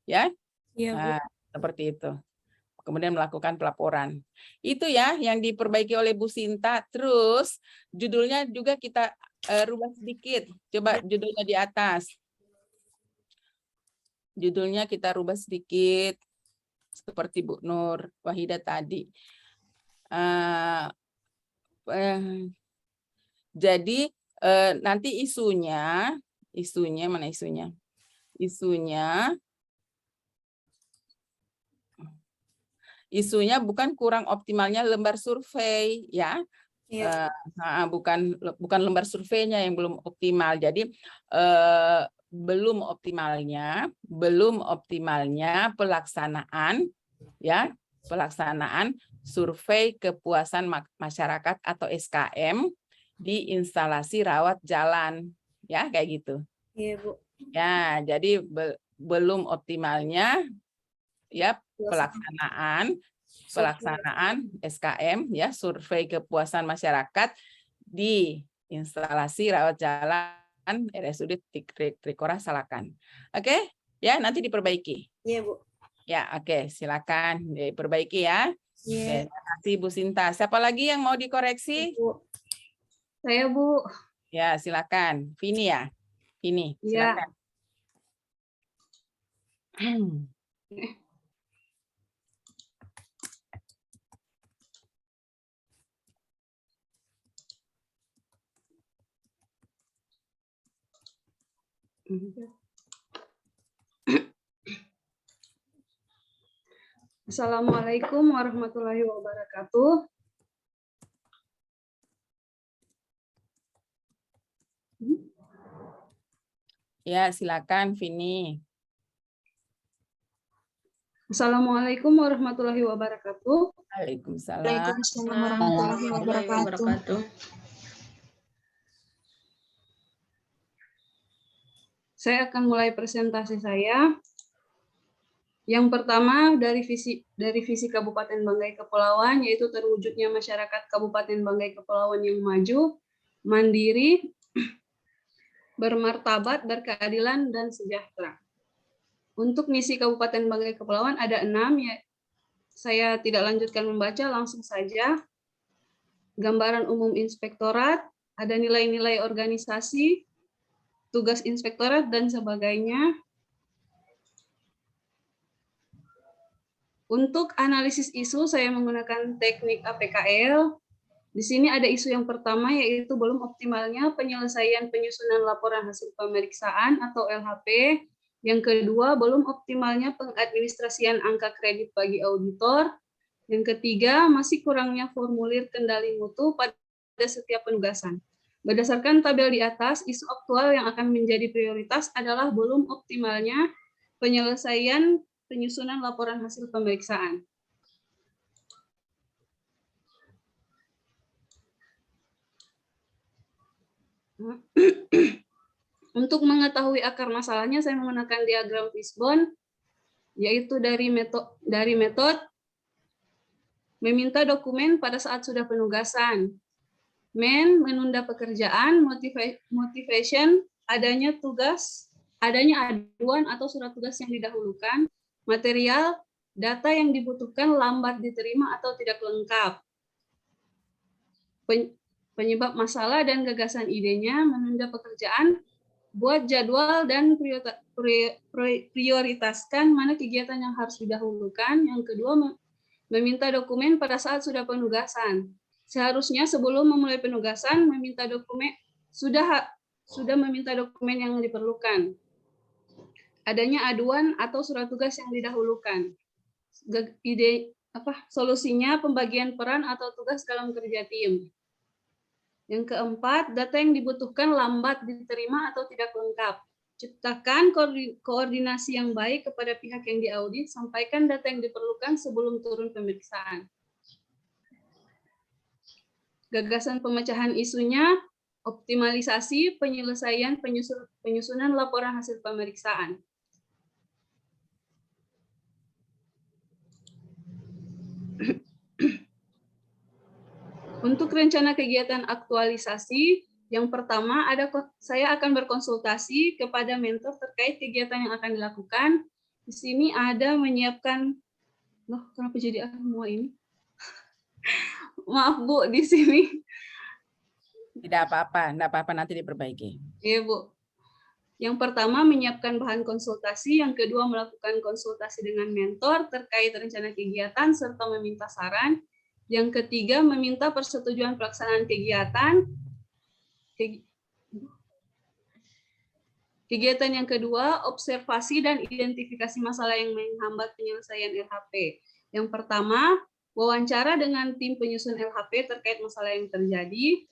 S3: ya.
S2: Iya, Bu.
S3: Nah, seperti itu. Kemudian melakukan pelaporan. Itu ya yang diperbaiki oleh Bu Sinta. Terus judulnya juga kita rubah sedikit. Coba judulnya di atas. Judulnya kita rubah sedikit. Seperti Bu Nur Wahidah tadi. Jadi nanti isunya mana isunya? Isunya bukan kurang optimalnya lembar survei ya.
S2: Iya.
S3: Bukan lembar surveinya yang belum optimal. Jadi belum optimalnya pelaksanaan survei kepuasan masyarakat atau SKM di instalasi rawat jalan ya, kayak gitu.
S2: Iya, Bu.
S3: Ya, jadi belum optimalnya ya pelaksanaan SKM ya, survei kepuasan masyarakat di instalasi rawat jalan RSUD Trikora Salakan. Oke, ya nanti diperbaiki.
S2: Iya, Bu.
S3: Ya, oke, silakan diperbaiki ya.
S2: Iya.
S3: Oke, terima kasih Bu Sinta. Siapa lagi yang mau dikoreksi?
S2: Bu. Saya, Bu.
S3: Ya, silakan. Vini ya. Vini, silakan.
S5: Assalamualaikum warahmatullahi wabarakatuh.
S3: Ya, silakan Vini.
S5: Assalamualaikum warahmatullahi wabarakatuh.
S3: Waalaikumsalam.
S4: Waalaikumsalam warahmatullahi wabarakatuh.
S5: Saya akan mulai presentasi saya. Yang pertama dari visi Kabupaten Banggai Kepulauan, yaitu terwujudnya masyarakat Kabupaten Banggai Kepulauan yang maju, mandiri, bermartabat, berkeadilan, dan sejahtera. Untuk misi Kabupaten Banggai Kepulauan ada 6, ya. Saya tidak lanjutkan membaca, langsung saja. Gambaran umum inspektorat, ada nilai-nilai organisasi, tugas inspektorat, dan sebagainya. Untuk analisis isu, saya menggunakan teknik APKL. Di sini ada isu yang pertama, yaitu belum optimalnya penyelesaian penyusunan laporan hasil pemeriksaan atau LHP. Yang kedua, belum optimalnya pengadministrasian angka kredit bagi auditor. Yang ketiga, masih kurangnya formulir kendali mutu pada setiap penugasan. Berdasarkan tabel di atas, isu aktual yang akan menjadi prioritas adalah belum optimalnya penyelesaian penyusunan laporan hasil pemeriksaan. Untuk mengetahui akar masalahnya, saya menggunakan diagram fishbone, yaitu dari metode meminta dokumen pada saat sudah penugasan. Menunda pekerjaan, motivation, adanya aduan atau surat tugas yang didahulukan, material, data yang dibutuhkan lambat diterima atau tidak lengkap. Penyebab masalah dan gagasan idenya, menunda pekerjaan, buat jadwal dan prioritaskan mana kegiatan yang harus didahulukan. Yang kedua, meminta dokumen pada saat sudah penugasan. Seharusnya sebelum memulai penugasan meminta dokumen sudah meminta dokumen yang diperlukan. Adanya aduan atau surat tugas yang didahulukan. Solusinya pembagian peran atau tugas dalam kerja tim. Yang keempat, data yang dibutuhkan lambat diterima atau tidak lengkap. Ciptakan koordinasi yang baik kepada pihak yang diaudit, sampaikan data yang diperlukan sebelum turun pemeriksaan. Gagasan pemecahan isunya, optimalisasi penyelesaian penyusunan laporan hasil pemeriksaan. Untuk rencana kegiatan aktualisasi, yang pertama saya akan berkonsultasi kepada mentor terkait kegiatan yang akan dilakukan. Di sini ada menyiapkan, loh kenapa jadi semua ini? Maaf Bu, di sini.
S3: Tidak apa-apa, nanti diperbaiki.
S5: Iya Bu. Yang pertama menyiapkan bahan konsultasi, yang kedua melakukan konsultasi dengan mentor terkait rencana kegiatan serta meminta saran. Yang ketiga meminta persetujuan pelaksanaan kegiatan. Kegiatan yang kedua, observasi dan identifikasi masalah yang menghambat penyelesaian LHP. Yang pertama, wawancara dengan tim penyusun LHP terkait masalah yang terjadi.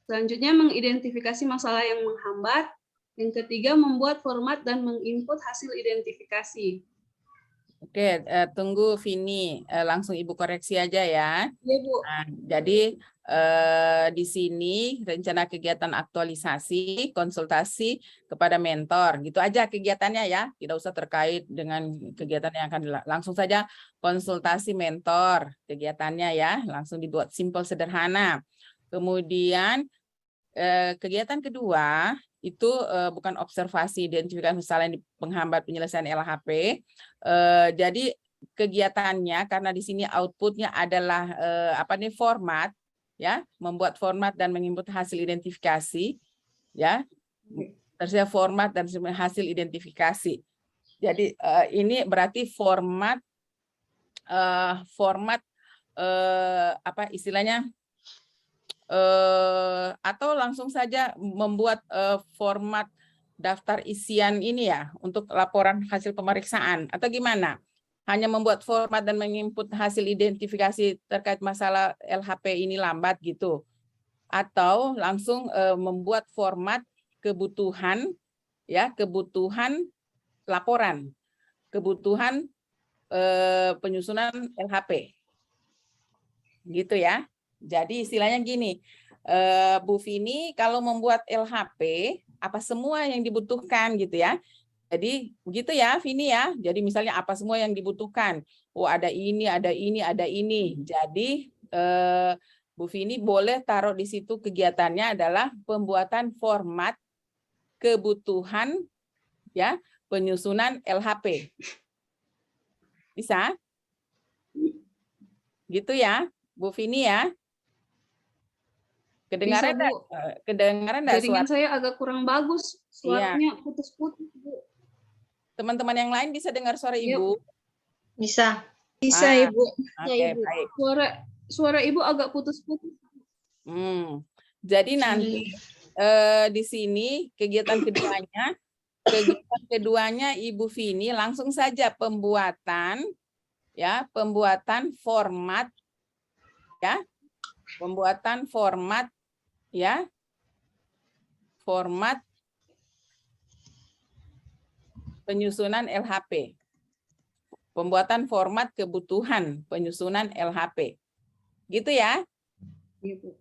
S5: Selanjutnya, mengidentifikasi masalah yang menghambat. Yang ketiga, membuat format dan menginput hasil identifikasi.
S3: Oke, tunggu Vini, langsung Ibu koreksi aja ya.
S5: Iya, Bu.
S3: Nah, jadi di sini rencana kegiatan aktualisasi, konsultasi kepada mentor, gitu aja kegiatannya ya, tidak usah terkait dengan kegiatan yang akan langsung saja konsultasi mentor kegiatannya ya, langsung dibuat simpel sederhana. Kemudian kegiatan kedua itu bukan observasi identifikasi masalah yang penghambat penyelesaian LHP. Jadi kegiatannya karena di sini outputnya adalah format ya, membuat format dan menginput hasil identifikasi ya, tersedia format dan hasil identifikasi. Jadi ini berarti format istilahnya atau langsung saja membuat format daftar isian ini ya untuk laporan hasil pemeriksaan atau gimana? Hanya membuat format dan menginput hasil identifikasi terkait masalah LHP ini lambat gitu? Atau langsung membuat format kebutuhan ya, kebutuhan laporan, kebutuhan penyusunan LHP. Gitu ya. Jadi istilahnya gini, Bu Vini kalau membuat LHP, apa semua yang dibutuhkan gitu ya. Jadi begitu ya Vini ya. Jadi misalnya apa semua yang dibutuhkan. Oh ada ini, ada ini, ada ini. Jadi Bu Vini boleh taruh di situ kegiatannya adalah pembuatan format kebutuhan ya penyusunan LHP. Bisa? Gitu ya Bu Vini ya. Kedengaran
S5: Bisa, Bu.
S3: Kedengaran enggak
S5: Jaringan
S3: suara?
S5: saya agak kurang bagus. Suaranya putus-putus, Bu.
S3: Teman-teman yang lain bisa dengar suara Ibu?
S6: Bisa.
S2: Bisa, Ibu.
S3: Oke, baik.
S5: Suara Ibu agak putus-putus.
S3: Jadi nanti di sini kegiatan keduanya Ibu Vini langsung saja pembuatan format ya. Pembuatan format ya. Format penyusunan LHP. Pembuatan format kebutuhan penyusunan LHP. Gitu ya?
S5: Gitu.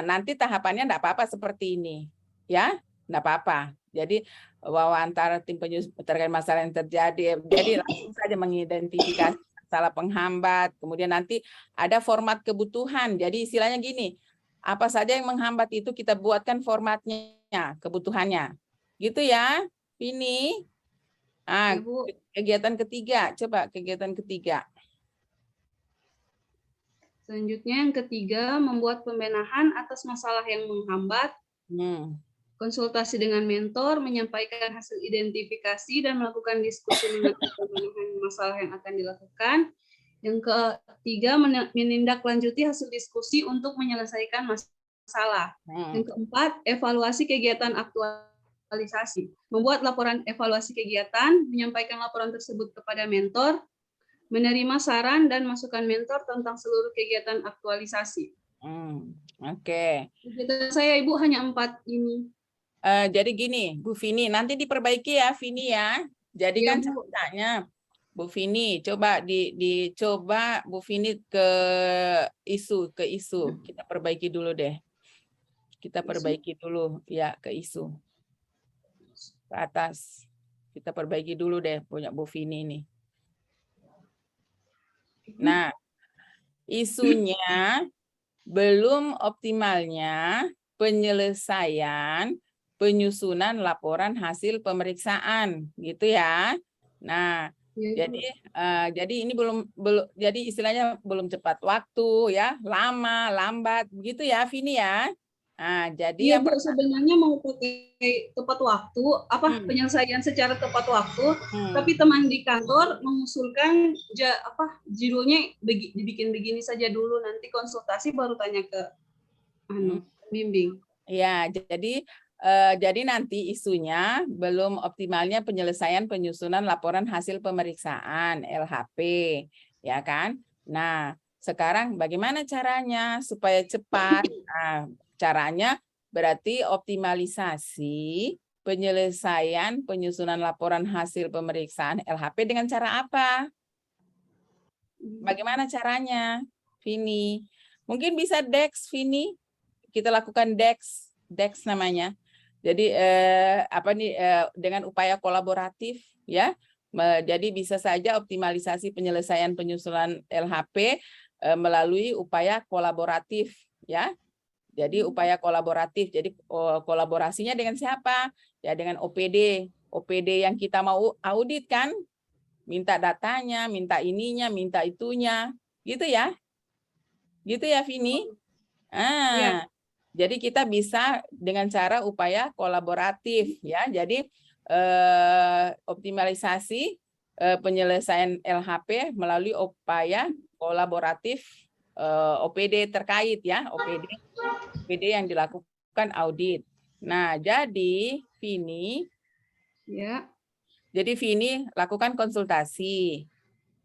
S3: Nanti tahapannya enggak apa-apa seperti ini. Ya, enggak apa-apa. Jadi wawancara tim penyusun terkait masalah yang terjadi. Jadi langsung saja mengidentifikasi masalah penghambat. Kemudian nanti ada format kebutuhan. Jadi istilahnya gini, apa saja yang menghambat itu kita buatkan formatnya, kebutuhannya. Gitu ya, ini. Kegiatan ketiga, coba kegiatan ketiga.
S5: Selanjutnya yang ketiga, membuat pembenahan atas masalah yang menghambat, konsultasi dengan mentor, menyampaikan hasil identifikasi dan melakukan diskusi mengenai pembenahan masalah yang akan dilakukan. Yang ketiga, menindaklanjuti hasil diskusi untuk menyelesaikan masalah. Yang keempat, evaluasi kegiatan aktualisasi. Membuat laporan evaluasi kegiatan, menyampaikan laporan tersebut kepada mentor, menerima saran dan masukan mentor tentang seluruh kegiatan aktualisasi.
S3: Oke.
S5: Kegiatan saya Ibu hanya 4 ini.
S3: Jadi gini, Bu Vini, nanti diperbaiki ya Vini ya. Jadi
S5: Ya,
S3: kan
S5: Bu.
S3: ceritanya Bu Vini, coba dicoba Bu Vini ke isu. Kita perbaiki dulu deh. Kita perbaiki dulu ya ke isu. Ke atas. Kita perbaiki dulu deh punya Bu Vini ini. Nah, isunya belum optimalnya penyelesaian penyusunan laporan hasil pemeriksaan, gitu ya. Nah,
S5: Ya, Ibu.
S3: jadi ini belum jadi istilahnya belum tepat waktu ya, lama, lambat, begitu ya, Vini ya. Nah, jadi
S5: Iya
S3: yang
S5: Bu, sebenarnya mau pakai tepat waktu, penyelesaian secara tepat waktu, tapi teman di kantor mengusulkan judulnya dibikin begini saja dulu, nanti konsultasi baru tanya ke bimbing.
S3: Ya, jadi nanti isunya belum optimalnya penyelesaian penyusunan laporan hasil pemeriksaan LHP, ya kan? Nah, sekarang bagaimana caranya supaya cepat? Nah, caranya berarti optimalisasi penyelesaian penyusunan laporan hasil pemeriksaan LHP dengan cara apa? Bagaimana caranya, Vini? Mungkin bisa Dex, Vini. Kita lakukan Dex namanya. Jadi dengan upaya kolaboratif ya. Jadi bisa saja optimalisasi penyelesaian penyusunan LHP melalui upaya kolaboratif ya. Jadi upaya kolaboratif. Jadi kolaborasinya dengan siapa? Ya dengan OPD. OPD yang kita mau audit kan? Minta datanya, minta ininya, minta itunya. Gitu ya. Gitu ya, Vini?
S5: Ya.
S3: Jadi kita bisa dengan cara upaya kolaboratif ya. Jadi optimalisasi penyelesaian LHP melalui upaya kolaboratif OPD terkait ya, OPD yang dilakukan audit. Nah, jadi Vini lakukan konsultasi.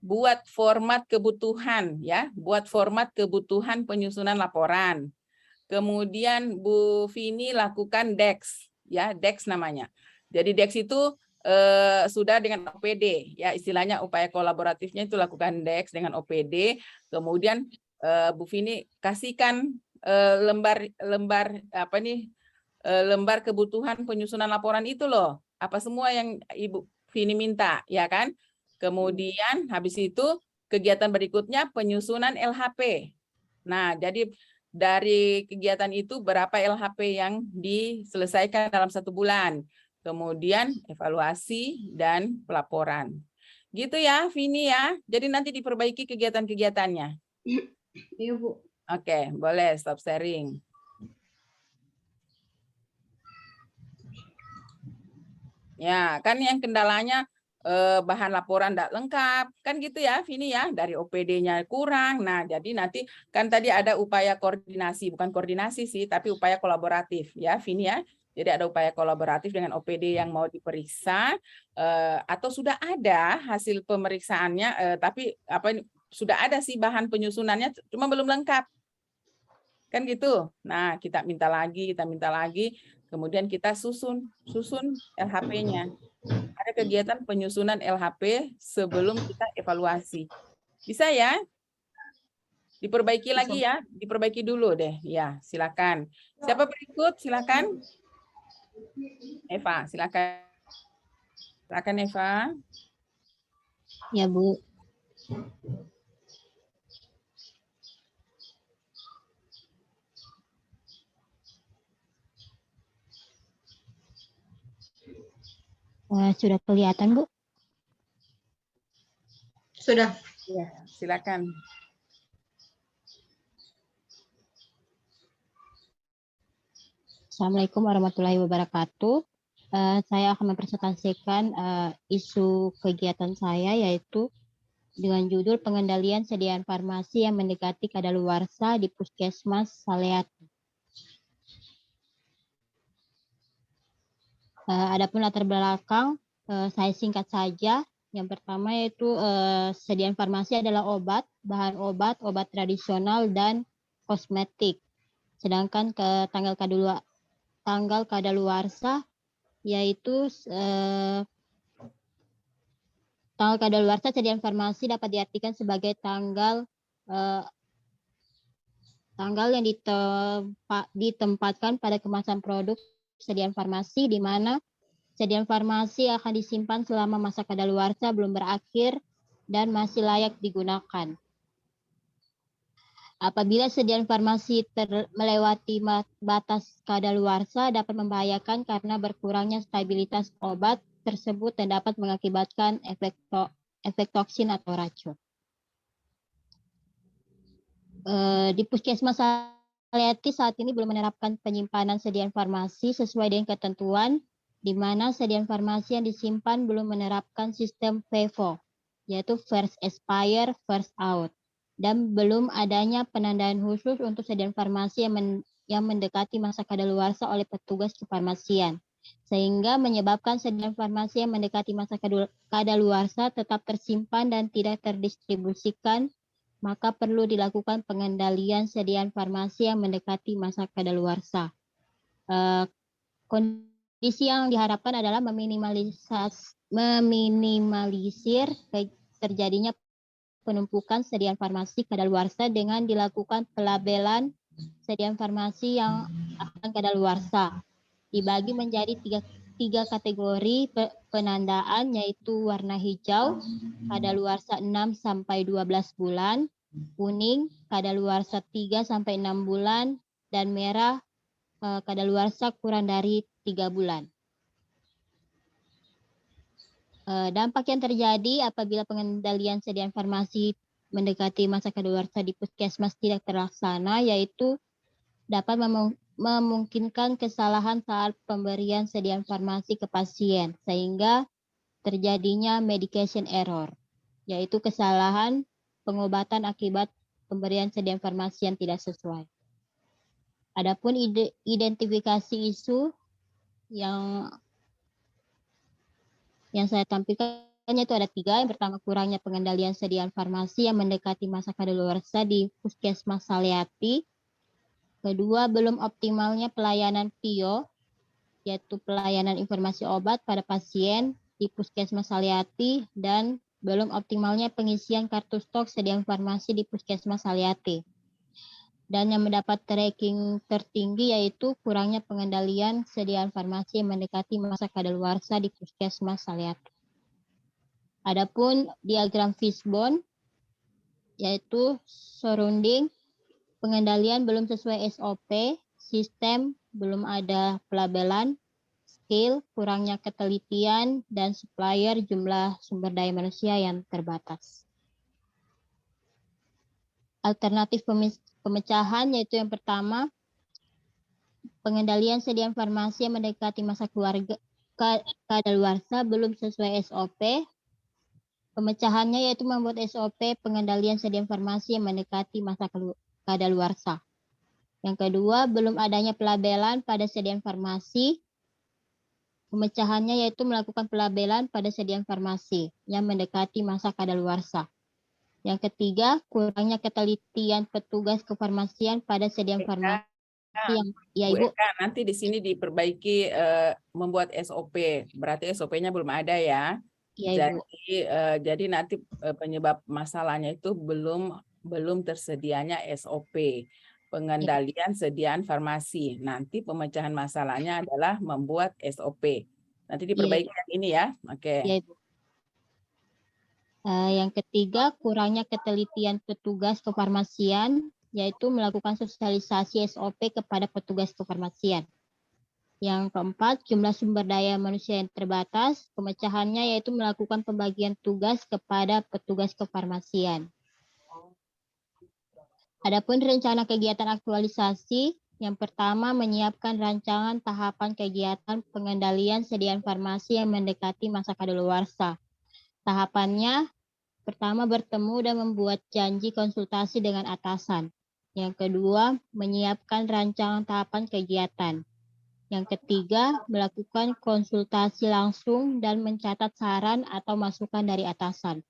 S3: Buat format kebutuhan ya, buat format kebutuhan penyusunan laporan. Kemudian Bu Vini lakukan Dex, ya Dex namanya. Jadi Dex itu sudah dengan OPD, ya istilahnya upaya kolaboratifnya itu lakukan Dex dengan OPD. Kemudian Bu Vini kasihkan lembar kebutuhan penyusunan laporan itu loh. Apa semua yang Ibu Vini minta, ya kan? Kemudian habis itu kegiatan berikutnya penyusunan LHP. Nah, jadi dari kegiatan itu berapa LHP yang diselesaikan dalam 1 bulan. Kemudian evaluasi dan pelaporan. Gitu ya, Vini ya. Jadi nanti diperbaiki kegiatan-kegiatannya.
S5: Iya, Bu.
S3: Oke, boleh stop sharing. Ya, kan yang kendalanya bahan laporan tidak lengkap, kan gitu ya, Vini ya, dari OPD-nya kurang. Nah, jadi nanti kan tadi ada upaya koordinasi, bukan koordinasi sih, tapi upaya kolaboratif ya, Vini ya. Jadi ada upaya kolaboratif dengan OPD yang mau diperiksa, atau sudah ada hasil pemeriksaannya, tapi sudah ada sih bahan penyusunannya, cuma belum lengkap. Kan gitu. Nah, kita minta lagi, kemudian kita susun LHP-nya. Ada kegiatan penyusunan LHP sebelum kita evaluasi. Bisa ya? Diperbaiki lagi ya, diperbaiki dulu deh. Ya, silakan. Siapa berikut? Silakan. Eva, silakan. Silakan Eva.
S6: Ya, Bu. Sudah kelihatan, Bu?
S5: Sudah.
S3: Ya, silakan.
S6: Assalamualaikum warahmatullahi wabarakatuh. Saya akan mempresentasikan isu kegiatan saya, yaitu dengan judul pengendalian sediaan farmasi yang mendekati kadaluarsa di Puskesmas Saleat. Adapun latar belakang, saya singkat saja. Yang pertama yaitu sediaan farmasi adalah obat, bahan obat, obat tradisional, dan kosmetik. Sedangkan ke tanggal kadaluarsa yaitu Tanggal kadaluarsa sediaan farmasi dapat diartikan sebagai tanggal yang ditempatkan pada kemasan produk sediaan farmasi, di mana sediaan farmasi akan disimpan selama masa kadaluarsa belum berakhir dan masih layak digunakan. Apabila sediaan farmasi melewati batas kadaluarsa dapat membahayakan karena berkurangnya stabilitas obat tersebut dan dapat mengakibatkan efek toksin atau racun. Di Puskesmas Saliati saat ini belum menerapkan penyimpanan sediaan farmasi sesuai dengan ketentuan, di mana sediaan farmasi yang disimpan belum menerapkan sistem FIFO, yaitu first expire, first out, dan belum adanya penandaan khusus untuk sediaan farmasi yang mendekati masa kadaluarsa oleh petugas kefarmasian, sehingga menyebabkan sediaan farmasi yang mendekati masa kadaluarsa tetap tersimpan dan tidak terdistribusikan, maka perlu dilakukan pengendalian sediaan farmasi yang mendekati masa kadaluarsa. Kondisi yang diharapkan adalah meminimalisir terjadinya penumpukan sediaan farmasi kadaluarsa dengan dilakukan pelabelan sediaan farmasi yang akan kadaluarsa. Dibagi menjadi tiga kategori penandaan, yaitu warna hijau, kadaluarsa 6 sampai 12 bulan, kuning, kadaluarsa 3 sampai 6 bulan, dan merah, kadaluarsa kurang dari 3 bulan. Dampak yang terjadi apabila pengendalian sediaan farmasi mendekati masa kadaluarsa di Puskesmas tidak terlaksana, yaitu dapat memungkinkan kesalahan saat pemberian sediaan farmasi ke pasien, sehingga terjadinya medication error, yaitu kesalahan pengobatan akibat pemberian sediaan farmasi yang tidak sesuai. Adapun identifikasi isu yang saya tampilkan itu ada 3. Yang pertama, kurangnya pengendalian sediaan farmasi yang mendekati masa kadaluarsa di Puskesmas Saliati. Kedua, belum optimalnya pelayanan PIO, yaitu pelayanan informasi obat pada pasien di Puskesmas Saliati, dan belum optimalnya pengisian kartu stok sediaan farmasi di Puskesmas Saliati. Dan yang mendapat ranking tertinggi yaitu kurangnya pengendalian sediaan farmasi yang mendekati masa kadaluarsa di Puskesmas Saliati. Adapun diagram fishbone, yaitu surrounding, pengendalian belum sesuai SOP, sistem belum ada pelabelan, skill, kurangnya ketelitian, dan supplier jumlah sumber daya manusia yang terbatas. Alternatif pemecahan yaitu yang pertama, pengendalian sediaan farmasi yang mendekati masa kadaluarsa belum sesuai SOP. Pemecahannya yaitu membuat SOP pengendalian sediaan farmasi yang mendekati masa kadaluarsa. Yang kedua, belum adanya pelabelan pada sediaan farmasi. Pemecahannya yaitu melakukan pelabelan pada sediaan farmasi yang mendekati masa kadaluarsa. Yang ketiga, kurangnya ketelitian petugas kefarmasian pada sediaan farmasi yang Ibu.
S3: Nanti di sini diperbaiki membuat SOP. Berarti SOP-nya belum ada ya.
S6: Ya, Ibu.
S3: Jadi nanti penyebab masalahnya itu belum tersedianya SOP, pengendalian sediaan farmasi. Nanti pemecahan masalahnya adalah membuat SOP. Nanti diperbaiki yang ini ya. Oke.
S6: Ya, Ibu. Yang ketiga, kurangnya ketelitian petugas kefarmasian, yaitu melakukan sosialisasi SOP kepada petugas kefarmasian. Yang keempat, jumlah sumber daya manusia yang terbatas, pemecahannya yaitu melakukan pembagian tugas kepada petugas kefarmasian. Adapun rencana kegiatan aktualisasi, yang pertama menyiapkan rancangan tahapan kegiatan pengendalian sediaan farmasi yang mendekati masa kadaluarsa. Tahapannya, pertama bertemu dan membuat janji konsultasi dengan atasan. Yang kedua, menyiapkan rancangan tahapan kegiatan. Yang ketiga, melakukan konsultasi langsung dan mencatat saran atau masukan dari atasan.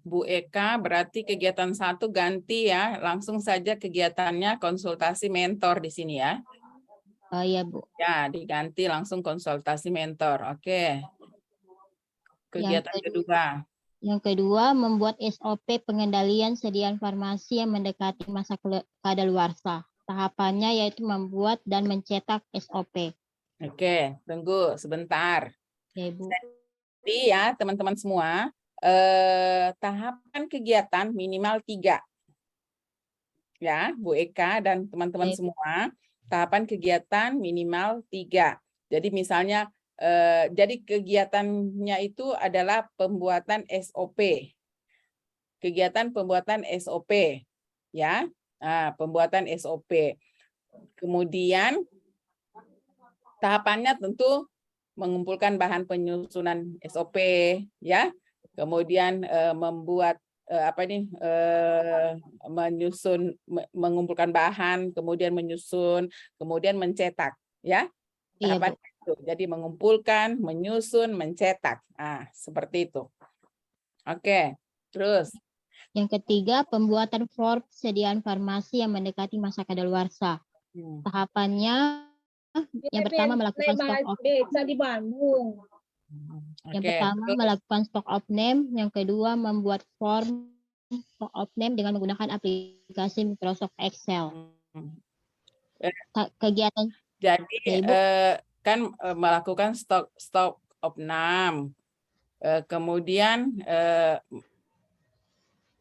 S3: Bu Eka, berarti kegiatan 1 ganti ya, langsung saja kegiatannya konsultasi mentor di sini ya.
S6: Oh iya, Bu.
S3: Ya, diganti langsung konsultasi mentor. Oke. Kegiatan kedua.
S6: Yang kedua, membuat SOP pengendalian sediaan farmasi yang mendekati masa kadaluarsa. Tahapannya yaitu membuat dan mencetak SOP.
S3: Oke, tunggu sebentar.
S6: Ya, Ibu.
S3: Jadi ya teman-teman semua, tahapan kegiatan minimal 3. Ya, Bu Eka dan teman-teman
S6: Baik.
S3: semua, tahapan kegiatan minimal 3. Jadi misalnya, jadi kegiatannya itu adalah pembuatan SOP. Kegiatan pembuatan SOP, ya, pembuatan SOP. Kemudian tahapannya tentu mengumpulkan bahan penyusunan SOP, ya. Kemudian membuat mengumpulkan bahan, kemudian menyusun, kemudian mencetak, ya.
S6: Iya, Bu.
S3: Tahapan itu. Jadi mengumpulkan, menyusun, mencetak. Seperti itu. Oke, terus.
S6: Yang ketiga, pembuatan form sediaan farmasi yang mendekati masa kadaluarsa. Tahapannya yang pertama melakukan stok of Yang
S3: Oke,
S6: pertama
S3: terus.
S6: melakukan stock of name, yang kedua membuat form stock of name dengan menggunakan aplikasi Microsoft Excel. Kegiatan
S3: Jadi
S6: ya, Ibu.
S3: kan melakukan stock of name. Kemudian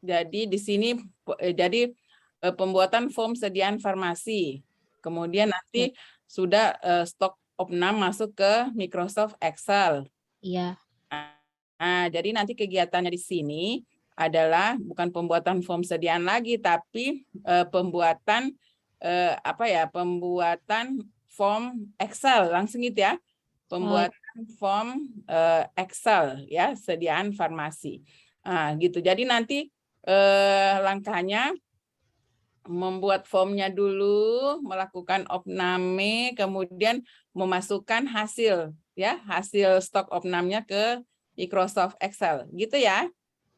S3: jadi di sini jadi pembuatan form sediaan farmasi. Kemudian nanti sudah stock of name masuk ke Microsoft Excel.
S6: Iya.
S3: Jadi nanti kegiatannya di sini adalah bukan pembuatan form sediaan lagi, tapi pembuatan pembuatan form Excel langsung gitu ya. Pembuatan form Excel ya, sediaan farmasi. Gitu. Jadi nanti langkahnya membuat formnya dulu, melakukan opname, kemudian memasukkan hasil ya, hasil stok opname-nya ke Microsoft Excel. Gitu ya.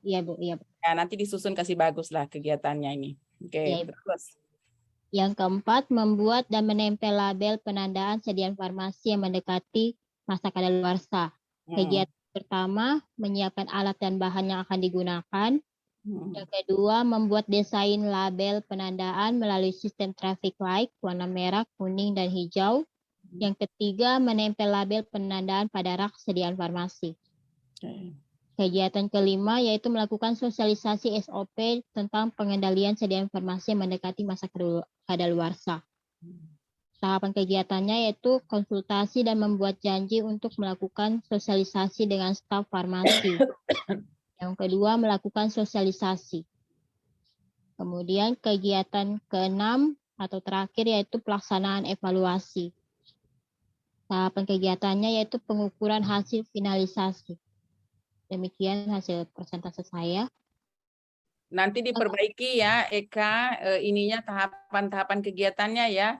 S6: Iya, Bu. Iya, Bu.
S3: Ya, nanti disusun kasih bagus lah kegiatannya ini. Oke,
S6: Ya, Ibu.
S3: terus.
S6: Yang keempat, membuat dan menempel label penandaan sediaan farmasi yang mendekati masa kadaluarsa. Kegiatan pertama, menyiapkan alat dan bahan yang akan digunakan. Yang kedua, membuat desain label penandaan melalui sistem traffic light warna merah, kuning, dan hijau. Yang ketiga, menempel label penandaan pada rak sediaan farmasi. Kegiatan kelima yaitu melakukan sosialisasi SOP tentang pengendalian sediaan farmasi yang mendekati masa kadaluarsa. Tahapan kegiatannya yaitu konsultasi dan membuat janji untuk melakukan sosialisasi dengan staf farmasi. Yang kedua, melakukan sosialisasi. Kemudian kegiatan keenam atau terakhir yaitu pelaksanaan evaluasi. Tahapan kegiatannya yaitu pengukuran hasil finalisasi. Demikian hasil persentase saya.
S3: Nanti diperbaiki ya, Eka, ininya tahapan-tahapan kegiatannya ya.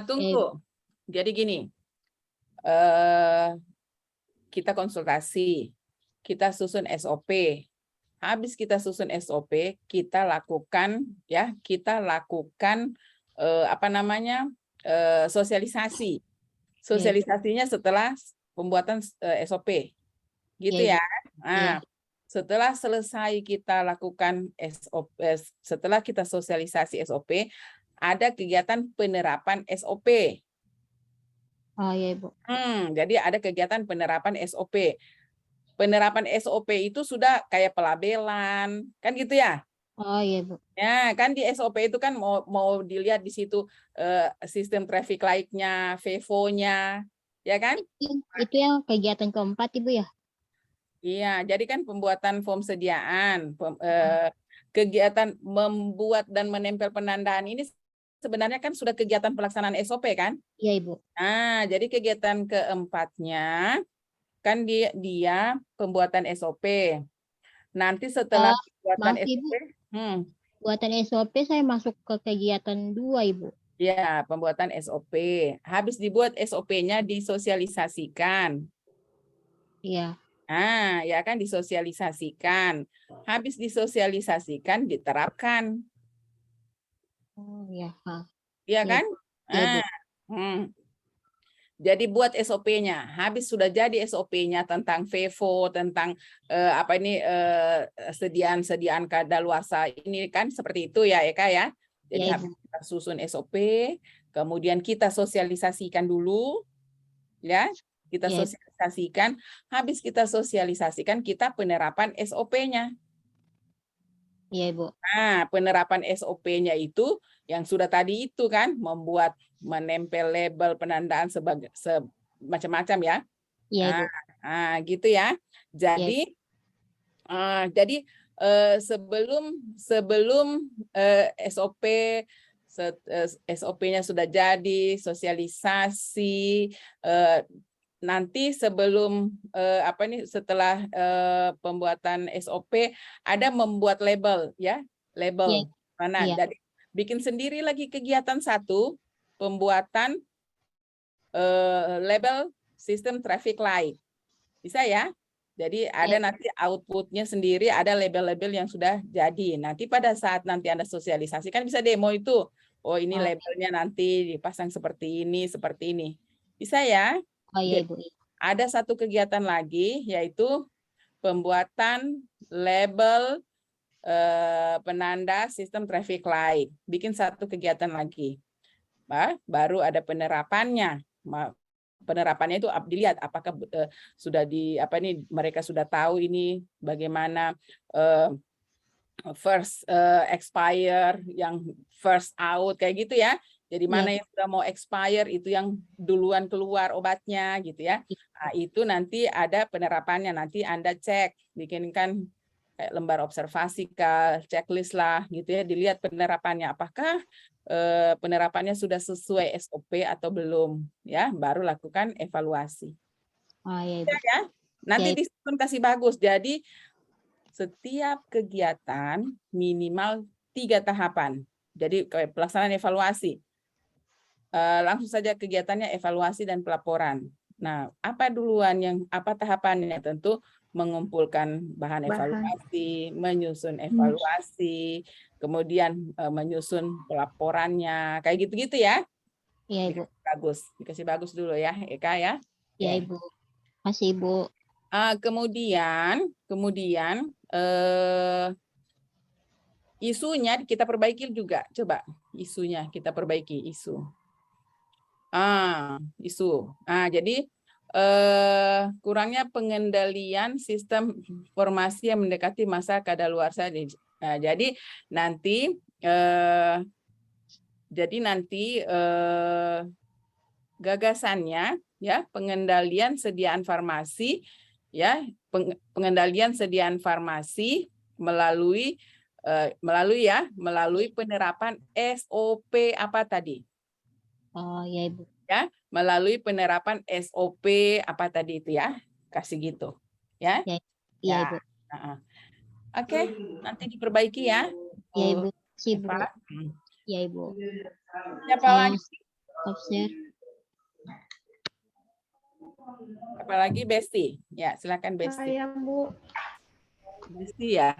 S3: Tunggu. Jadi gini, kita konsultasi, kita susun SOP. Habis kita susun SOP, kita lakukan sosialisasi. Sosialisasinya setelah pembuatan SOP. Gitu ya. Setelah selesai kita lakukan SOP, setelah kita sosialisasi SOP, ada kegiatan penerapan SOP.
S6: Oh iya, Ibu.
S3: Jadi ada kegiatan penerapan SOP. Penerapan SOP itu sudah kayak pelabelan, kan gitu ya?
S6: Oh iya, Bu.
S3: Ya, kan di SOP itu kan mau dilihat di situ sistem traffic light-nya, FEVO-nya, ya kan?
S6: Itu yang kegiatan keempat, Ibu ya?
S3: Iya, jadi kan pembuatan form sediaan, kegiatan membuat dan menempel penandaan ini sebenarnya kan sudah kegiatan pelaksanaan SOP kan?
S6: Iya, Ibu.
S3: Nah, jadi kegiatan keempatnya kan dia pembuatan SOP. Nanti setelah pembuatan
S6: Ibu.
S3: SOP,
S6: Buatan SOP saya masuk ke kegiatan 2, Ibu.
S3: ya, pembuatan SOP. Habis dibuat SOP-nya disosialisasikan.
S6: Iya.
S3: Nah, ya kan disosialisasikan. Habis disosialisasikan, diterapkan.
S6: Oh iya.
S3: Iya kan?
S6: Iya, Bu.
S3: Jadi buat SOP-nya. Habis sudah jadi SOP-nya tentang FEVO, tentang sediaan kadaluarsa ini kan seperti itu ya Eka ya. Jadi
S6: Ya,
S3: habis
S6: Ibu.
S3: kita susun SOP, kemudian kita sosialisasikan dulu ya. Kita
S6: Ya, Ibu.
S3: sosialisasikan, habis kita sosialisasikan kita penerapan SOP-nya.
S6: Iya, Ibu.
S3: Nah, penerapan SOP-nya itu yang sudah tadi itu kan menempel label penandaan sebagai macam-macam ya.
S6: Iya, Ibu.
S3: Gitu ya. Jadi sebelum SOP-nya sudah jadi, sosialisasi, nanti sebelum setelah pembuatan SOP ada membuat label ya, label. Mana
S6: Iya.
S3: dari bikin sendiri lagi kegiatan satu, pembuatan label sistem traffic light. Bisa ya? Jadi ada nanti outputnya sendiri, ada label-label yang sudah jadi. Nanti pada saat nanti Anda sosialisasi kan bisa demo itu. Oh ini labelnya nanti dipasang seperti ini, seperti ini. Bisa ya?
S6: Oh iya, Ibu.
S3: Ada satu kegiatan lagi yaitu pembuatan label penanda sistem traffic light. Bikin satu kegiatan lagi. Baru ada penerapannya. Penerapannya itu dilihat apakah sudah mereka sudah tahu ini bagaimana first expire, yang first out kayak gitu ya. Jadi mana yang sudah mau expire itu yang duluan keluar obatnya gitu ya. Nah, itu nanti ada penerapannya, nanti Anda cek, bikinkan kayak lembar observasi kah, checklist lah gitu ya, dilihat penerapannya apakah penerapannya sudah sesuai SOP atau belum ya, baru lakukan evaluasi.
S6: Oh iya, Ibu.
S3: Ya, nanti disusun kasih bagus. Jadi setiap kegiatan minimal 3 tahapan. Jadi pelaksanaan evaluasi. Langsung saja kegiatannya evaluasi dan pelaporan. Nah, apa tahapannya? Tentu mengumpulkan bahan evaluasi, menyusun evaluasi, kemudian menyusun pelaporannya, kayak gitu-gitu ya.
S6: Iya, Ibu.
S3: Bagus, dikasih bagus dulu ya, Eka ya.
S6: Iya, Ibu. Masih, Ibu.
S3: Kemudian isunya kita perbaiki juga. Coba isunya kita perbaiki, isu. Jadi kurangnya pengendalian sistem informasi yang mendekati masa kadaluarsa. Jadi nanti gagasannya ya, pengendalian sediaan farmasi ya, pengendalian sediaan farmasi melalui penerapan SOP apa tadi?
S6: Oh iya, Ibu.
S3: Ya, melalui penerapan SOP apa tadi itu ya, kasih gitu ya.
S6: Iya, Ibu.
S3: Oke, nanti diperbaiki ya.
S6: Iya, Ibu. Ibu. Iya, Ibu.
S3: Siapa lagi?
S6: Stop share.
S3: Apalagi Besti? Ya, silakan Besti.
S7: Saya, Bu.
S3: Besti ya.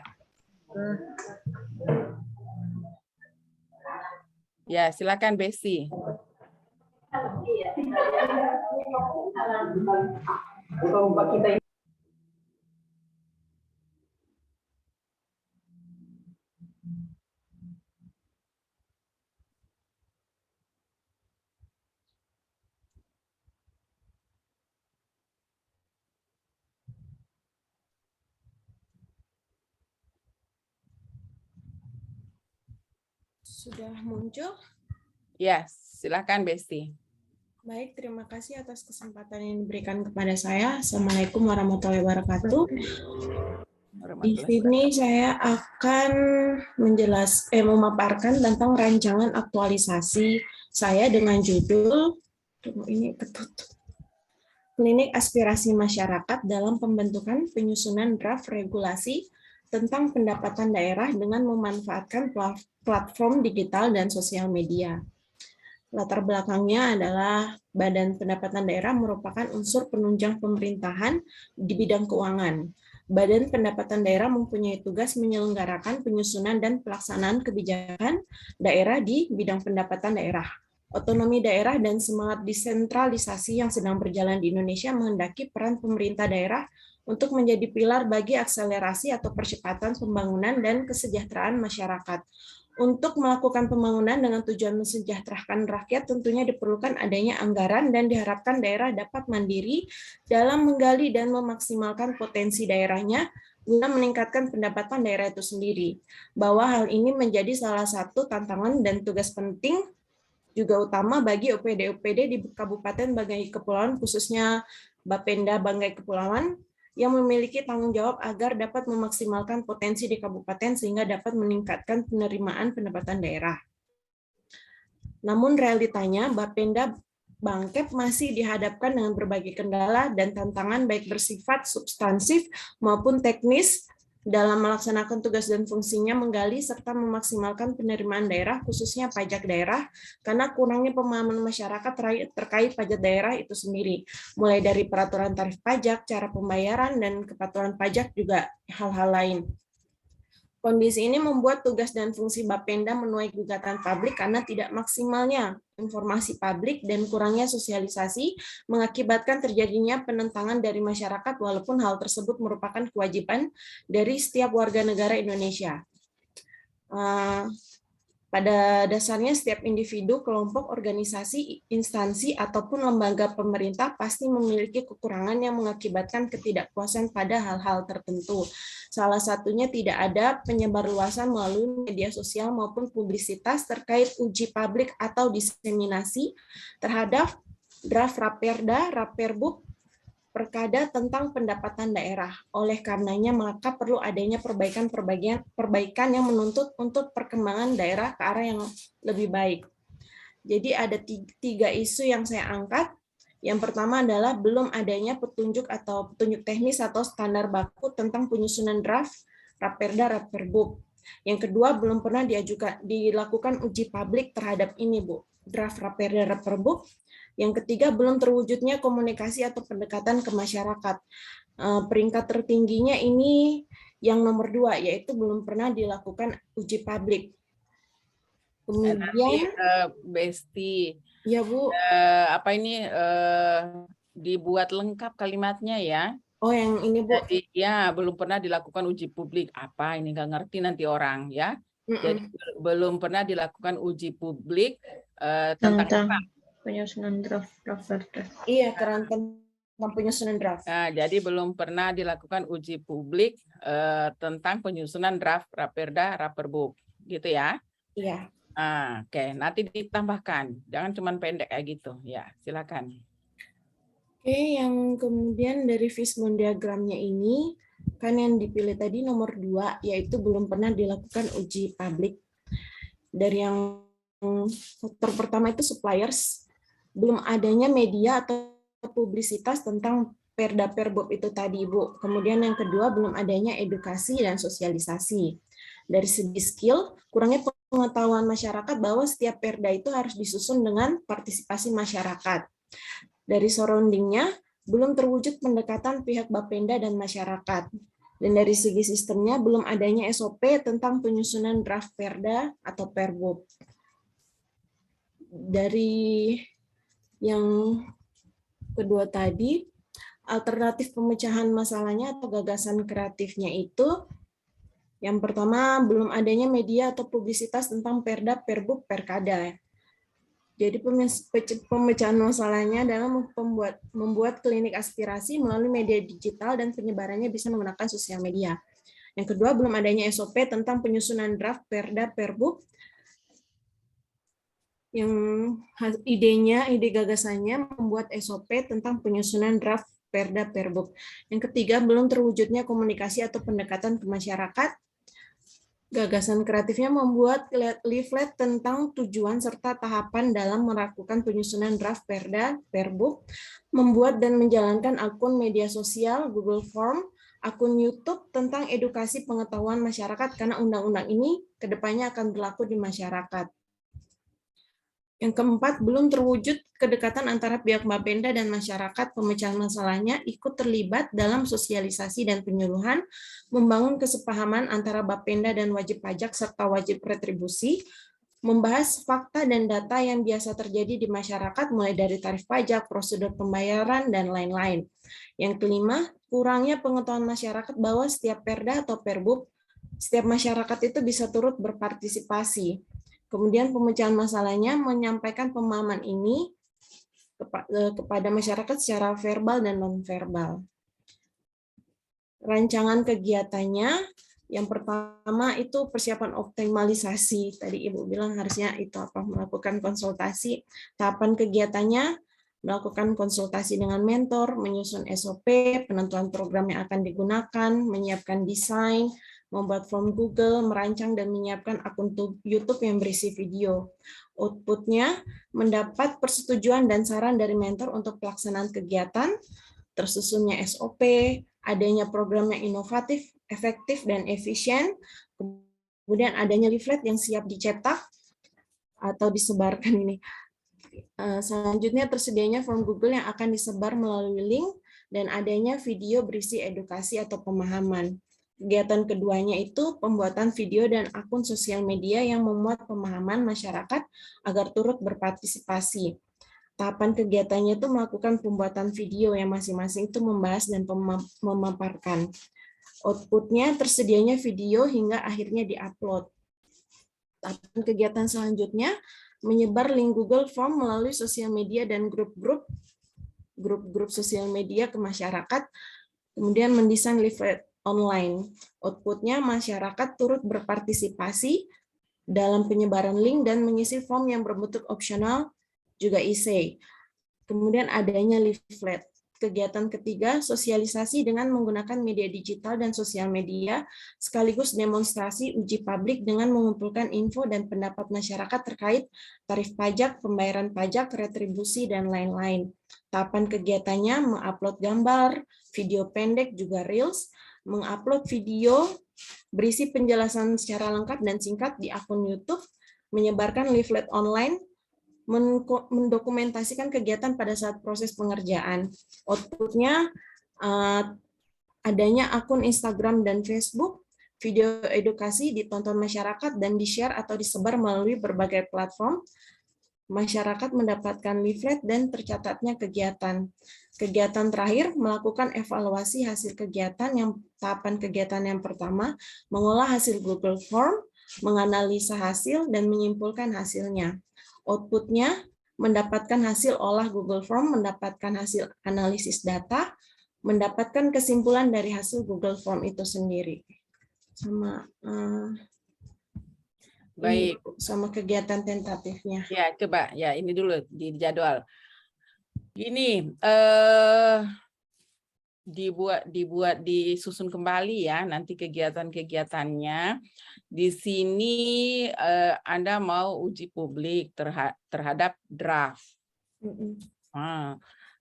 S3: Ya, silakan Besti.
S7: Sudah muncul?
S3: Ya, silakan Besti.
S7: Baik, terima kasih atas kesempatan yang diberikan kepada saya. Assalamualaikum warahmatullahi wabarakatuh. Di sini saya akan memaparkan tentang rancangan aktualisasi saya dengan judul Klinik Aspirasi Masyarakat dalam Pembentukan Penyusunan Draft Regulasi tentang Pendapatan Daerah dengan memanfaatkan platform digital dan sosial media. Latar belakangnya adalah Badan Pendapatan Daerah merupakan unsur penunjang pemerintahan di bidang keuangan. Badan Pendapatan Daerah mempunyai tugas menyelenggarakan penyusunan dan pelaksanaan kebijakan daerah di bidang pendapatan daerah. Otonomi daerah dan semangat desentralisasi yang sedang berjalan di Indonesia menghendaki peran pemerintah daerah untuk menjadi pilar bagi akselerasi atau percepatan pembangunan dan kesejahteraan masyarakat. Untuk melakukan pembangunan dengan tujuan mensejahterakan rakyat, tentunya diperlukan adanya anggaran dan diharapkan daerah dapat mandiri dalam menggali dan memaksimalkan potensi daerahnya guna meningkatkan pendapatan daerah itu sendiri. Bahwa hal ini menjadi salah satu tantangan dan tugas penting juga utama bagi OPD-OPD di Kabupaten Banggai Kepulauan, khususnya Bapenda Banggai Kepulauan, yang memiliki tanggung jawab agar dapat memaksimalkan potensi di kabupaten sehingga dapat meningkatkan penerimaan pendapatan daerah. Namun realitanya Bapenda Bangkep masih dihadapkan dengan berbagai kendala dan tantangan baik bersifat substansif maupun teknis dalam melaksanakan tugas dan fungsinya menggali serta memaksimalkan penerimaan daerah, khususnya pajak daerah, karena kurangnya pemahaman masyarakat terkait pajak daerah itu sendiri, mulai dari peraturan tarif pajak, cara pembayaran, dan kepatuhan pajak juga hal-hal lain. Kondisi ini membuat tugas dan fungsi Bapenda menuai gugatan publik karena tidak maksimalnya informasi publik dan kurangnya sosialisasi mengakibatkan terjadinya penentangan dari masyarakat walaupun hal tersebut merupakan kewajiban dari setiap warga negara Indonesia. Pada dasarnya setiap individu, kelompok, organisasi, instansi, ataupun lembaga pemerintah pasti memiliki kekurangan yang mengakibatkan ketidakpuasan pada hal-hal tertentu. Salah satunya tidak ada penyebarluasan melalui media sosial maupun publisitas terkait uji publik atau diseminasi terhadap draft Raperda, Raperbuk, Perkada tentang pendapatan daerah. Oleh karenanya, maka perlu adanya perbaikan yang menuntut untuk perkembangan daerah ke arah yang lebih baik. Jadi ada tiga isu yang saya angkat. Yang pertama adalah belum adanya petunjuk teknis atau standar baku tentang penyusunan draft Raperda, Raperbuk. Yang kedua, belum pernah dilakukan uji publik terhadap ini, Bu, draft Raperda, Raperbuk. Yang ketiga, belum terwujudnya komunikasi atau pendekatan ke masyarakat. Peringkat tertingginya ini yang nomor 2, yaitu belum pernah dilakukan uji publik. Kemudian,
S3: Besti,
S7: ya Bu,
S3: dibuat lengkap kalimatnya ya.
S7: Oh, yang ini Bu.
S3: Jadi ya belum pernah dilakukan uji publik. Apa ini, nggak ngerti nanti orang ya. Jadi belum pernah dilakukan uji publik tentang
S8: penyusunan draft Raperda.
S7: Iya, tentang penyusunan draft.
S3: Nah, jadi belum pernah dilakukan uji publik tentang penyusunan draft Raperda, Raperbuk, gitu ya?
S7: Iya.
S3: Oke, nanti ditambahkan, jangan cuma pendek kayak gitu. Ya, silakan.
S7: Oke, yang kemudian dari Fishbone diagramnya ini kan yang dipilih tadi nomor 2, yaitu belum pernah dilakukan uji publik. Dari yang faktor pertama itu suppliers. Belum adanya media atau publisitas tentang Perda Perbuk itu tadi, Bu. Kemudian yang kedua, belum adanya edukasi dan sosialisasi. Dari segi skill, kurangnya pengetahuan masyarakat bahwa setiap Perda itu harus disusun dengan partisipasi masyarakat. Dari surrounding-nya, belum terwujud pendekatan pihak Bapenda dan masyarakat. Dan dari segi sistemnya, belum adanya SOP tentang penyusunan draft Perda atau Perbuk. Dari yang kedua tadi, alternatif pemecahan masalahnya atau gagasan kreatifnya itu, yang pertama, belum adanya media atau publisitas tentang Perda, Perbuk, Perkada. Jadi pemecahan masalahnya adalah membuat klinik aspirasi melalui media digital dan penyebarannya bisa menggunakan sosial media. Yang kedua, belum adanya SOP tentang penyusunan draft Perda, Perbuk, yang ide gagasannya membuat SOP tentang penyusunan draft Perda Perbuk. Yang ketiga, belum terwujudnya komunikasi atau pendekatan ke masyarakat. Gagasan kreatifnya membuat leaflet tentang tujuan serta tahapan dalam melakukan penyusunan draft Perda Perbuk, membuat dan menjalankan akun media sosial, Google Form, akun YouTube tentang edukasi pengetahuan masyarakat karena undang-undang ini kedepannya akan berlaku di masyarakat. Yang keempat, belum terwujud kedekatan antara pihak Bapenda dan masyarakat. Pemecahan masalahnya ikut terlibat dalam sosialisasi dan penyuluhan, membangun kesepahaman antara Bapenda dan wajib pajak serta wajib retribusi, membahas fakta dan data yang biasa terjadi di masyarakat mulai dari tarif pajak, prosedur pembayaran, dan lain-lain. Yang kelima, kurangnya pengetahuan masyarakat bahwa setiap perda atau perbub, setiap masyarakat itu bisa turut berpartisipasi. Kemudian pemecahan masalahnya menyampaikan pemahaman ini kepada masyarakat secara verbal dan non-verbal. Rancangan kegiatannya, yang pertama itu persiapan optimalisasi. Tadi Ibu bilang harusnya itu apa? Melakukan konsultasi. Tahapan kegiatannya, melakukan konsultasi dengan mentor, menyusun SOP, penentuan program yang akan digunakan, menyiapkan desain, membuat form Google, merancang dan menyiapkan akun YouTube yang berisi video. Outputnya, mendapat persetujuan dan saran dari mentor untuk pelaksanaan kegiatan, tersusunnya SOP, adanya program yang inovatif, efektif, dan efisien, kemudian adanya leaflet yang siap dicetak atau disebarkan ini. Selanjutnya tersedianya form Google yang akan disebar melalui link, dan adanya video berisi edukasi atau pemahaman. Kegiatan keduanya itu pembuatan video dan akun sosial media yang memuat pemahaman masyarakat agar turut berpartisipasi. Tahapan kegiatannya itu melakukan pembuatan video yang masing-masing itu membahas dan memaparkan. Outputnya tersedianya video hingga akhirnya diupload. Tahapan kegiatan selanjutnya menyebar link Google Form melalui sosial media dan grup-grup sosial media ke masyarakat, kemudian mendesain leaflet online. Outputnya masyarakat turut berpartisipasi dalam penyebaran link dan mengisi form yang berbentuk opsional, juga essay. Kemudian adanya leaflet. Kegiatan ketiga, sosialisasi dengan menggunakan media digital dan sosial media, sekaligus demonstrasi uji publik dengan mengumpulkan info dan pendapat masyarakat terkait tarif pajak, pembayaran pajak, retribusi, dan lain-lain. Tahapan kegiatannya mengupload gambar, video pendek, juga Reels, mengupload video berisi penjelasan secara lengkap dan singkat di akun YouTube, menyebarkan leaflet online, mendokumentasikan kegiatan pada saat proses pengerjaan. Outputnya adanya akun Instagram dan Facebook, video edukasi ditonton masyarakat dan di-share atau disebar melalui berbagai platform. Masyarakat mendapatkan leaflet dan tercatatnya kegiatan. Kegiatan terakhir, melakukan evaluasi hasil kegiatan. Yang tahapan kegiatan yang pertama, mengolah hasil Google Form, menganalisa hasil, dan menyimpulkan hasilnya. Outputnya mendapatkan hasil olah Google Form, mendapatkan hasil analisis data, mendapatkan kesimpulan dari hasil Google Form itu sendiri.
S3: Baik.
S7: Sama kegiatan tentatifnya.
S3: Ya, coba ya ini dulu di jadwal. Ini disusun kembali ya nanti kegiatan-kegiatannya. Di sini Anda mau uji publik terhadap draft.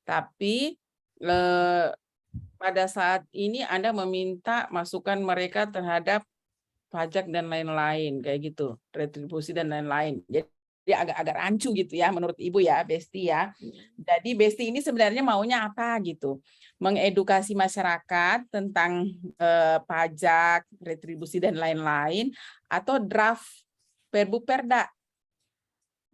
S3: Tapi pada saat ini Anda meminta masukan mereka terhadap pajak dan lain-lain kayak gitu, retribusi dan lain-lain. Jadi agak rancu gitu ya menurut Ibu ya, Besti ya. Jadi Besti ini sebenarnya maunya apa gitu? Mengedukasi masyarakat tentang pajak, retribusi dan lain-lain, atau draft Perbu Perda?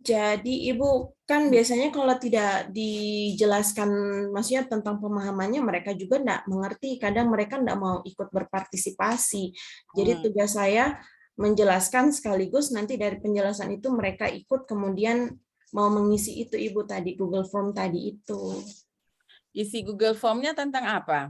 S7: Jadi Ibu kan biasanya kalau tidak dijelaskan maksudnya tentang pemahamannya, mereka juga enggak mengerti, kadang mereka enggak mau ikut berpartisipasi. Jadi tugas saya menjelaskan sekaligus nanti dari penjelasan itu mereka ikut kemudian mau mengisi itu Ibu tadi, Google Form tadi itu.
S3: Isi Google Form-nya tentang apa?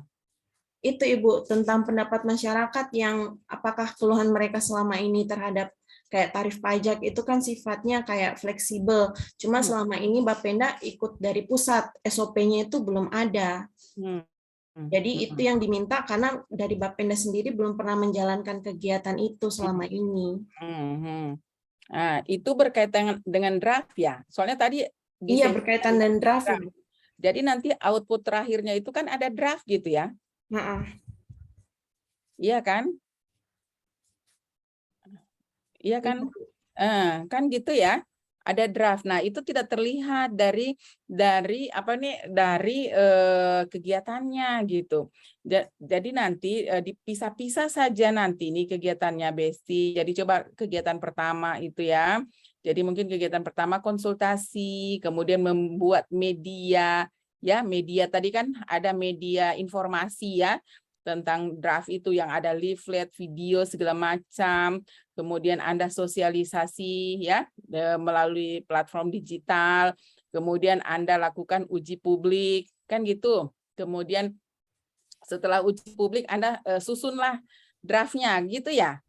S7: Itu Ibu, tentang pendapat masyarakat yang apakah keluhan mereka selama ini terhadap kayak tarif pajak itu kan sifatnya kayak fleksibel. Cuma selama ini Bapenda ikut dari pusat, SOP-nya itu belum ada. Jadi itu yang diminta karena dari Bapenda sendiri belum pernah menjalankan kegiatan itu selama ini.
S3: Nah, itu berkaitan dengan draft ya? Soalnya tadi
S7: iya berkaitan dengan draft.
S3: Jadi nanti output terakhirnya itu kan ada draft gitu ya? Iya kan? Iya kan? Kan gitu ya. Ada draft. Nah, itu tidak terlihat dari apa nih? Dari kegiatannya gitu. Jadi nanti dipisah-pisah saja nanti nih kegiatannya Besti. Jadi coba kegiatan pertama itu ya. Jadi mungkin kegiatan pertama konsultasi, kemudian membuat media, ya media tadi kan ada media informasi ya tentang draft itu yang ada leaflet, video segala macam. Kemudian Anda sosialisasi ya melalui platform digital. Kemudian Anda lakukan uji publik kan gitu. Kemudian setelah uji publik Anda susunlah draftnya gitu ya.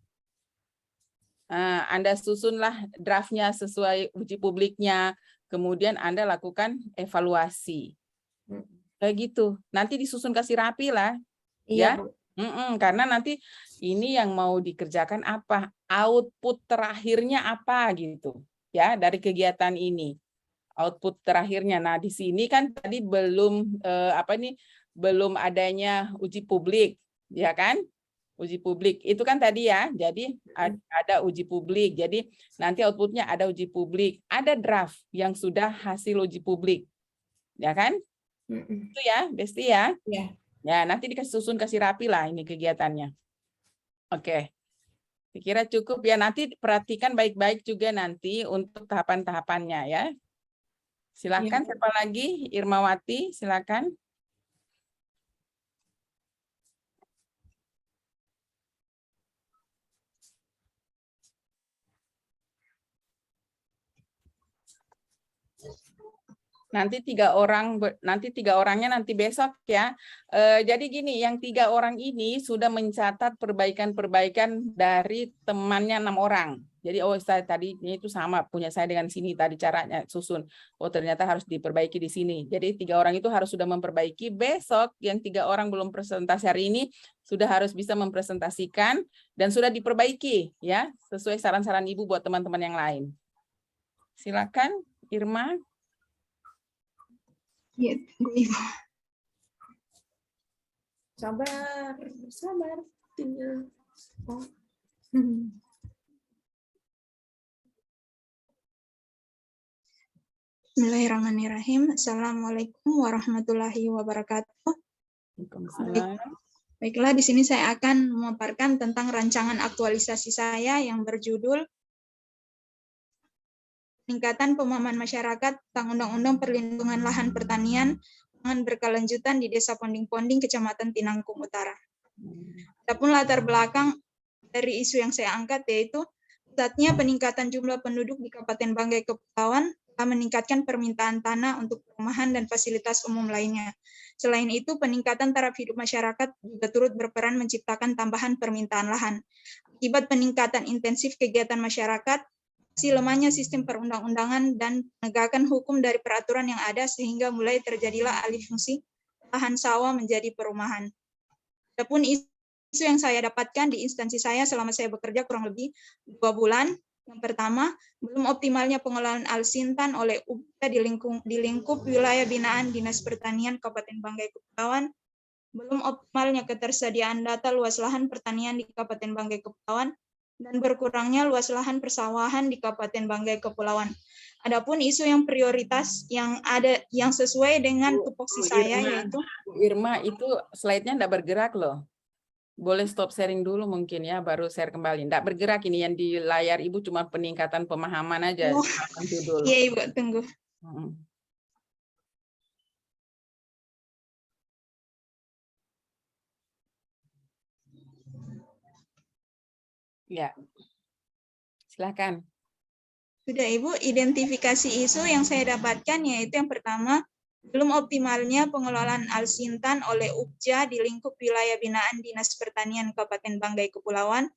S3: Anda susunlah draftnya sesuai uji publiknya, kemudian Anda lakukan evaluasi. Kayak gitu. Nanti disusun kasih rapi lah.
S7: Iya,
S3: Ya.
S7: Bu.
S3: Karena nanti ini yang mau dikerjakan apa, output terakhirnya apa gitu. Ya, dari kegiatan ini. Output terakhirnya. Nah, di sini kan tadi belum belum adanya uji publik, ya kan? Uji publik itu kan tadi ya, jadi ada uji publik, jadi nanti outputnya ada uji publik, ada draft yang sudah hasil uji publik, ya kan? Itu ya, Besti ya.
S7: Iya.
S3: Ya nanti dikasih susun, kasih rapi lah ini kegiatannya. Oke, saya kira cukup ya. Nanti perhatikan baik-baik juga nanti untuk tahapan-tahapannya ya. Silakan siapa lagi? Irmawati, silakan. Nanti tiga orangnya nanti besok ya. Jadi gini, yang 3 orang ini sudah mencatat perbaikan-perbaikan dari temannya 6 orang. Jadi saya tadi itu sama punya saya dengan sini tadi caranya susun. Oh ternyata harus diperbaiki di sini. Jadi 3 orang itu harus sudah memperbaiki. Besok yang 3 orang belum presentasi hari ini sudah harus bisa mempresentasikan dan sudah diperbaiki ya sesuai saran-saran Ibu buat teman-teman yang lain. Silakan Irma.
S8: Ya, tunggu Ibu.
S7: Sabar. Tinggal. Oh.
S8: Bismillahirrahmanirrahim. Assalamualaikum warahmatullahi wabarakatuh. Baiklah, di sini saya akan memaparkan tentang rancangan aktualisasi saya yang berjudul Peningkatan Pemahaman Masyarakat tentang Undang-Undang Perlindungan Lahan Pertanian Pangan Berkelanjutan di Desa Ponding-Ponding, Kecamatan Tinangkum Utara. Adapun latar belakang dari isu yang saya angkat yaitu saatnya peningkatan jumlah penduduk di Kabupaten Banggai Kepulauan telah meningkatkan permintaan tanah untuk perumahan dan fasilitas umum lainnya. Selain itu, peningkatan taraf hidup masyarakat juga turut berperan menciptakan tambahan permintaan lahan. Akibat peningkatan intensif kegiatan masyarakat, lemahnya sistem perundang-undangan dan penegakan hukum dari peraturan yang ada sehingga mulai terjadilah alih fungsi lahan sawah menjadi perumahan. Adapun isu yang saya dapatkan di instansi saya selama saya bekerja kurang lebih 2 bulan. Yang pertama, belum optimalnya pengelolaan Alsintan oleh UPTA di lingkup wilayah binaan Dinas Pertanian Kabupaten Banggai Kepulauan. Belum optimalnya ketersediaan data luas lahan pertanian di Kabupaten Banggai Kepulauan dan berkurangnya luas lahan persawahan di Kabupaten Banggai Kepulauan. Adapun isu yang prioritas yang ada yang sesuai dengan tupoksi saya yaitu
S3: Irma itu slide-nya enggak bergerak loh. Boleh stop sharing dulu mungkin ya, baru share kembali. Enggak bergerak ini yang di layar Ibu cuma peningkatan pemahaman aja. Judul.
S8: Iya Ibu, tunggu.
S3: Ya, silakan.
S8: Sudah Ibu, identifikasi isu yang saya dapatkan yaitu yang pertama, belum optimalnya pengelolaan Alsintan oleh UPJA di lingkup wilayah binaan Dinas Pertanian Kabupaten Banggai Kepulauan.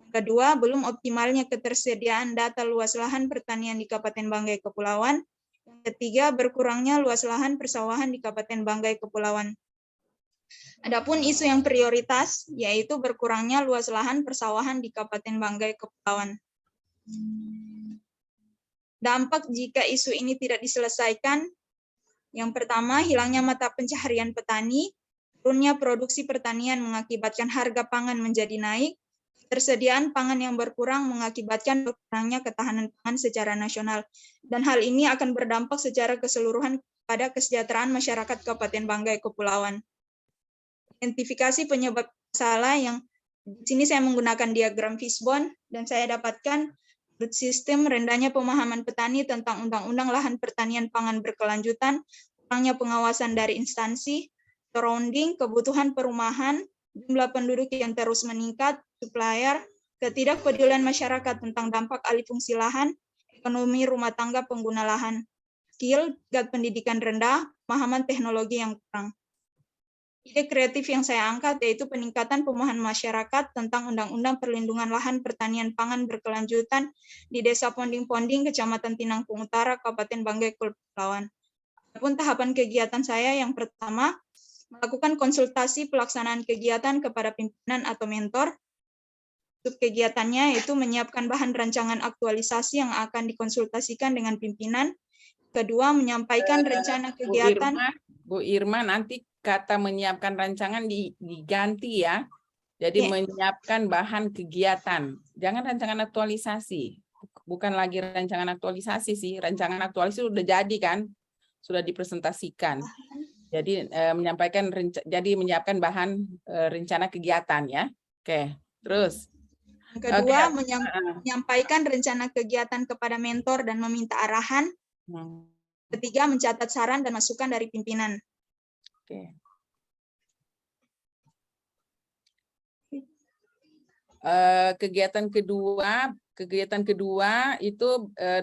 S8: Yang kedua, belum optimalnya ketersediaan data luas lahan pertanian di Kabupaten Banggai Kepulauan. Yang ketiga, berkurangnya luas lahan persawahan di Kabupaten Banggai Kepulauan. Adapun isu yang prioritas yaitu berkurangnya luas lahan persawahan di Kabupaten Banggai Kepulauan. Dampak jika isu ini tidak diselesaikan, yang pertama hilangnya mata pencaharian petani, turunnya produksi pertanian mengakibatkan harga pangan menjadi naik, ketersediaan pangan yang berkurang mengakibatkan berkurangnya ketahanan pangan secara nasional, dan hal ini akan berdampak secara keseluruhan pada kesejahteraan masyarakat Kabupaten Banggai Kepulauan. Identifikasi penyebab masalah yang di sini saya menggunakan diagram fishbone dan saya dapatkan sistem rendahnya pemahaman petani tentang Undang-Undang Lahan Pertanian Pangan Berkelanjutan, kurangnya pengawasan dari instansi, surrounding, kebutuhan perumahan, jumlah penduduk yang terus meningkat, supplier, ketidakpedulian masyarakat tentang dampak alih fungsi lahan, ekonomi rumah tangga pengguna lahan, skill, tingkat pendidikan rendah, pemahaman teknologi yang kurang. Ide kreatif yang saya angkat yaitu peningkatan pemahaman masyarakat tentang Undang-Undang Perlindungan Lahan Pertanian Pangan Berkelanjutan di Desa Ponding-Ponding, Kecamatan Tinangkung Utara, Kabupaten Banggai, Kepulauan. Adapun tahapan kegiatan saya yang pertama, melakukan konsultasi pelaksanaan kegiatan kepada pimpinan atau mentor. Untuk kegiatannya yaitu menyiapkan bahan rancangan aktualisasi yang akan dikonsultasikan dengan pimpinan. Kedua, menyampaikan rencana kegiatan.
S3: Bu Irma, nanti kata menyiapkan rancangan diganti ya. Jadi menyiapkan bahan kegiatan. Jangan rancangan aktualisasi. Bukan lagi rancangan aktualisasi sih. Rancangan aktualisasi sudah jadi kan? Sudah dipresentasikan. Jadi menyiapkan bahan rencana kegiatan ya. Oke, terus.
S8: Kedua, menyampaikan rencana kegiatan kepada mentor dan meminta arahan. Ketiga, mencatat saran dan masukan dari pimpinan.
S3: Oke. Kegiatan kedua itu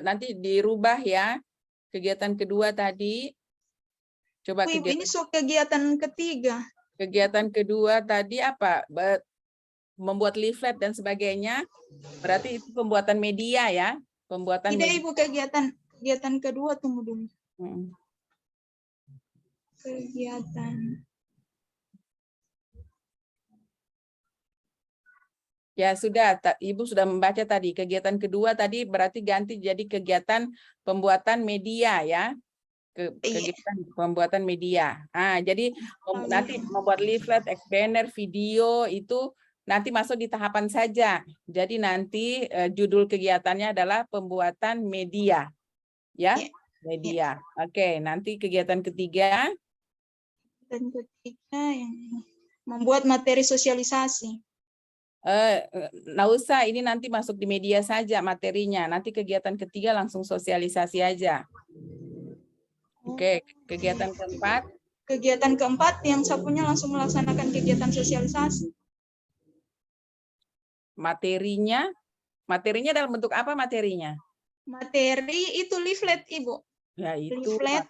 S3: nanti dirubah ya. Kegiatan kedua tadi. Coba
S8: ini kegiatan ketiga.
S3: Kegiatan kedua tadi apa? Membuat leaflet dan sebagainya. Berarti itu pembuatan media ya. Pembuatan
S8: Tidak,
S3: media.
S8: Ibu, kegiatan kedua, tunggu dulu. Kegiatan.
S3: Ya sudah, Ibu sudah membaca tadi. Kegiatan kedua tadi berarti ganti jadi kegiatan pembuatan media ya. Kegiatan pembuatan media. Jadi nanti membuat leaflet, banner, video itu nanti masuk di tahapan saja. Jadi nanti judul kegiatannya adalah pembuatan media. Ya, media. Oke, nanti kegiatan ketiga.
S8: Dan ketiga yang membuat materi sosialisasi.
S3: Nggak usah, ini nanti masuk di media saja materinya. Nanti kegiatan ketiga langsung sosialisasi aja. Oke, kegiatan keempat.
S8: Kegiatan keempat yang sapunya langsung melaksanakan kegiatan sosialisasi.
S3: Materinya dalam bentuk apa materinya?
S8: Materi itu leaflet, Ibu.
S3: Ya itu
S8: leaflet.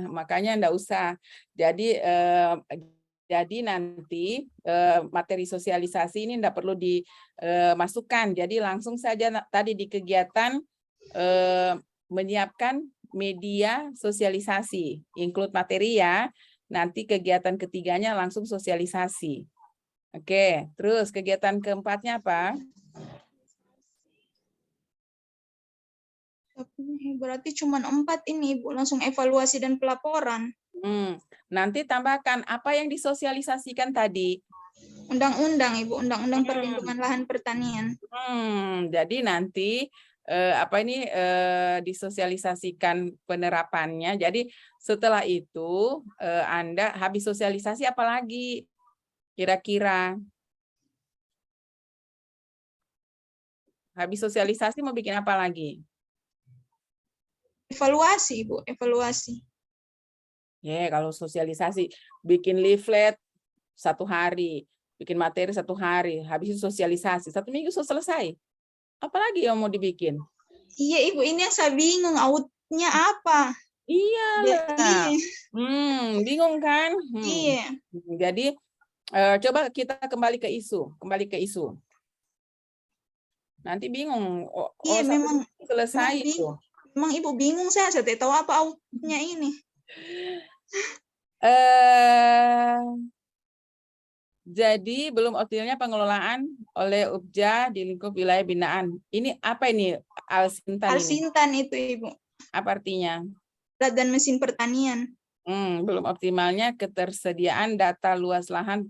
S3: makanya enggak usah. Jadi nanti materi sosialisasi ini enggak perlu dimasukkan. Jadi langsung saja tadi di kegiatan menyiapkan media sosialisasi, include materi ya. Nanti kegiatan ketiganya langsung sosialisasi. Oke, terus kegiatan keempatnya apa?
S8: Berarti cuma 4 ini, Ibu. Langsung evaluasi dan pelaporan.
S3: Nanti tambahkan apa yang disosialisasikan tadi.
S8: Undang-undang, Ibu. Undang-undang Perlindungan Lahan Pertanian.
S3: Jadi nanti disosialisasikan penerapannya. Jadi setelah itu Anda habis sosialisasi apa lagi? Kira-kira habis sosialisasi mau bikin apa lagi?
S8: Evaluasi, Ibu, evaluasi.
S3: Kalau sosialisasi, bikin leaflet 1 hari, bikin materi 1 hari, habis sosialisasi 1 minggu selesai. Apalagi yang mau dibikin?
S8: Iya, Ibu, ini yang saya bingung, outnya apa?
S3: Iya. Bingung kan?
S8: Iya.
S3: Jadi coba kita kembali ke isu, Nanti bingung.
S8: Iya, memang
S3: selesai itu.
S8: Memang Ibu bingung, saya tidak tahu apa outnya ini.
S3: Jadi belum optimalnya pengelolaan oleh UPJA di lingkup wilayah binaan. Ini apa ini Alsintan?
S8: Alsintan itu, Ibu.
S3: Apa artinya?
S8: Alat dan mesin pertanian.
S3: Belum optimalnya ketersediaan data luas lahan.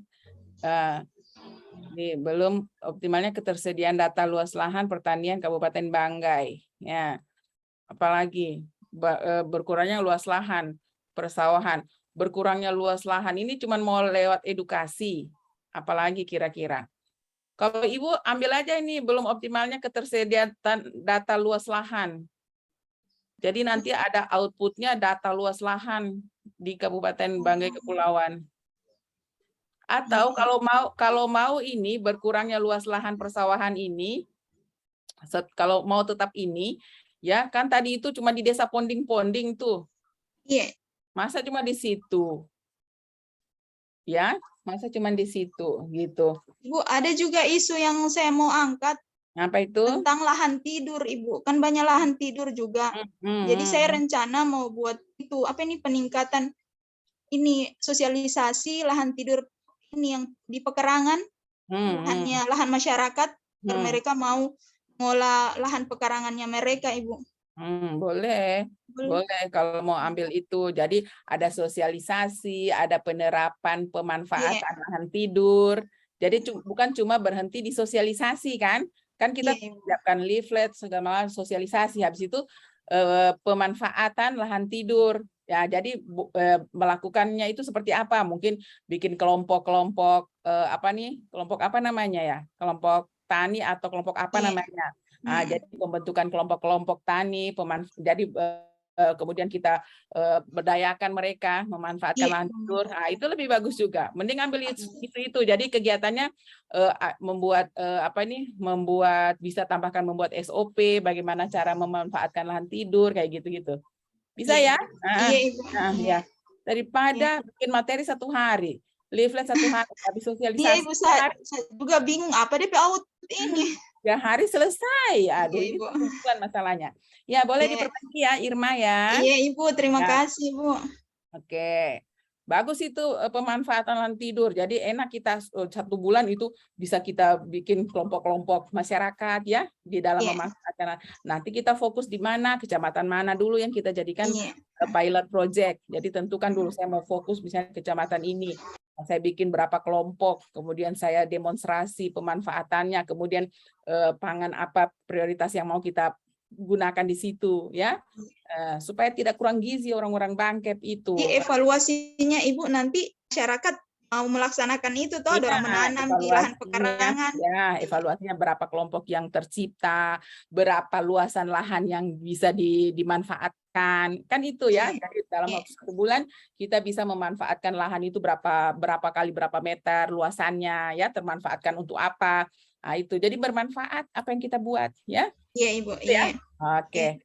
S3: Belum optimalnya ketersediaan data luas lahan pertanian Kabupaten Banggai. Ya. Apalagi berkurangnya luas lahan persawahan. Berkurangnya luas lahan ini cuma mau lewat edukasi. Apalagi kira-kira? Kalau Ibu ambil aja ini belum optimalnya ketersediaan data luas lahan. Jadi nanti ada outputnya data luas lahan di Kabupaten Banggai Kepulauan. Atau kalau mau ini berkurangnya luas lahan persawahan ini, kalau mau tetap ini, ya kan tadi itu cuma di desa ponding-ponding tuh.
S8: Iya.
S3: Masa cuma di situ? Ya, masa cuma di situ gitu.
S8: Ibu, ada juga isu yang saya mau angkat
S3: Apa itu?
S8: tentang lahan tidur, Ibu. Kan banyak lahan tidur juga. Jadi saya rencana mau buat itu, apa ini, peningkatan ini sosialisasi lahan tidur ini yang di pekarangan, lahan masyarakat, biar mereka mau mengolah lahan pekarangannya mereka, Ibu.
S3: Boleh kalau mau ambil itu. Jadi ada sosialisasi, ada penerapan pemanfaatan lahan tidur. Jadi bukan cuma berhenti di sosialisasi kan? Kan kita siapkan leaflet, segala sosialisasi. Habis itu pemanfaatan lahan tidur. Ya, jadi melakukannya itu seperti apa? Mungkin bikin kelompok-kelompok kelompok apa namanya ya? Kelompok tani atau kelompok apa namanya? Jadi pembentukan kelompok-kelompok tani, jadi kemudian kita berdayakan mereka memanfaatkan lahan tidur. Nah, itu lebih bagus juga. Mending ambil itu. Jadi kegiatannya membuat bisa tambahkan membuat SOP, bagaimana cara memanfaatkan lahan tidur kayak gitu-gitu. Bisa ya? Ya. Daripada bikin materi 1 hari, leaflet 1 hari, habis sosialisasi.
S8: Iya, Ibu, saya juga bingung apa DPO ini.
S3: 3 hari selesai. Aduh, ini bukan masalahnya. Ya, boleh diperbaiki ya, Irma ya.
S8: Iya, Ibu. Terima kasih, Bu.
S3: Oke. Bagus itu pemanfaatan lahan tidur. Jadi enak kita 1 bulan itu bisa kita bikin kelompok-kelompok masyarakat ya di dalam memanfaatkan. Nanti kita fokus di mana, kecamatan mana dulu yang kita jadikan pilot project. Jadi tentukan dulu saya mau fokus misalnya kecamatan ini. Saya bikin berapa kelompok, kemudian saya demonstrasi pemanfaatannya, kemudian pangan apa prioritas yang mau kita gunakan di situ ya, supaya tidak kurang gizi orang-orang Bangkep itu.
S8: Evaluasinya Ibu nanti masyarakat mau melaksanakan itu toh, ada orang menanam di lahan pekarangan.
S3: Ya, evaluasinya berapa kelompok yang tercipta, berapa luasan lahan yang bisa dimanfaatkan, kan itu ya. Jadi dalam waktu 1 bulan kita bisa memanfaatkan lahan itu berapa kali berapa meter luasannya ya, termanfaatkan untuk apa. Nah, itu jadi bermanfaat apa yang kita buat ya.
S8: Iya, Ibu.
S3: Ya? Oke.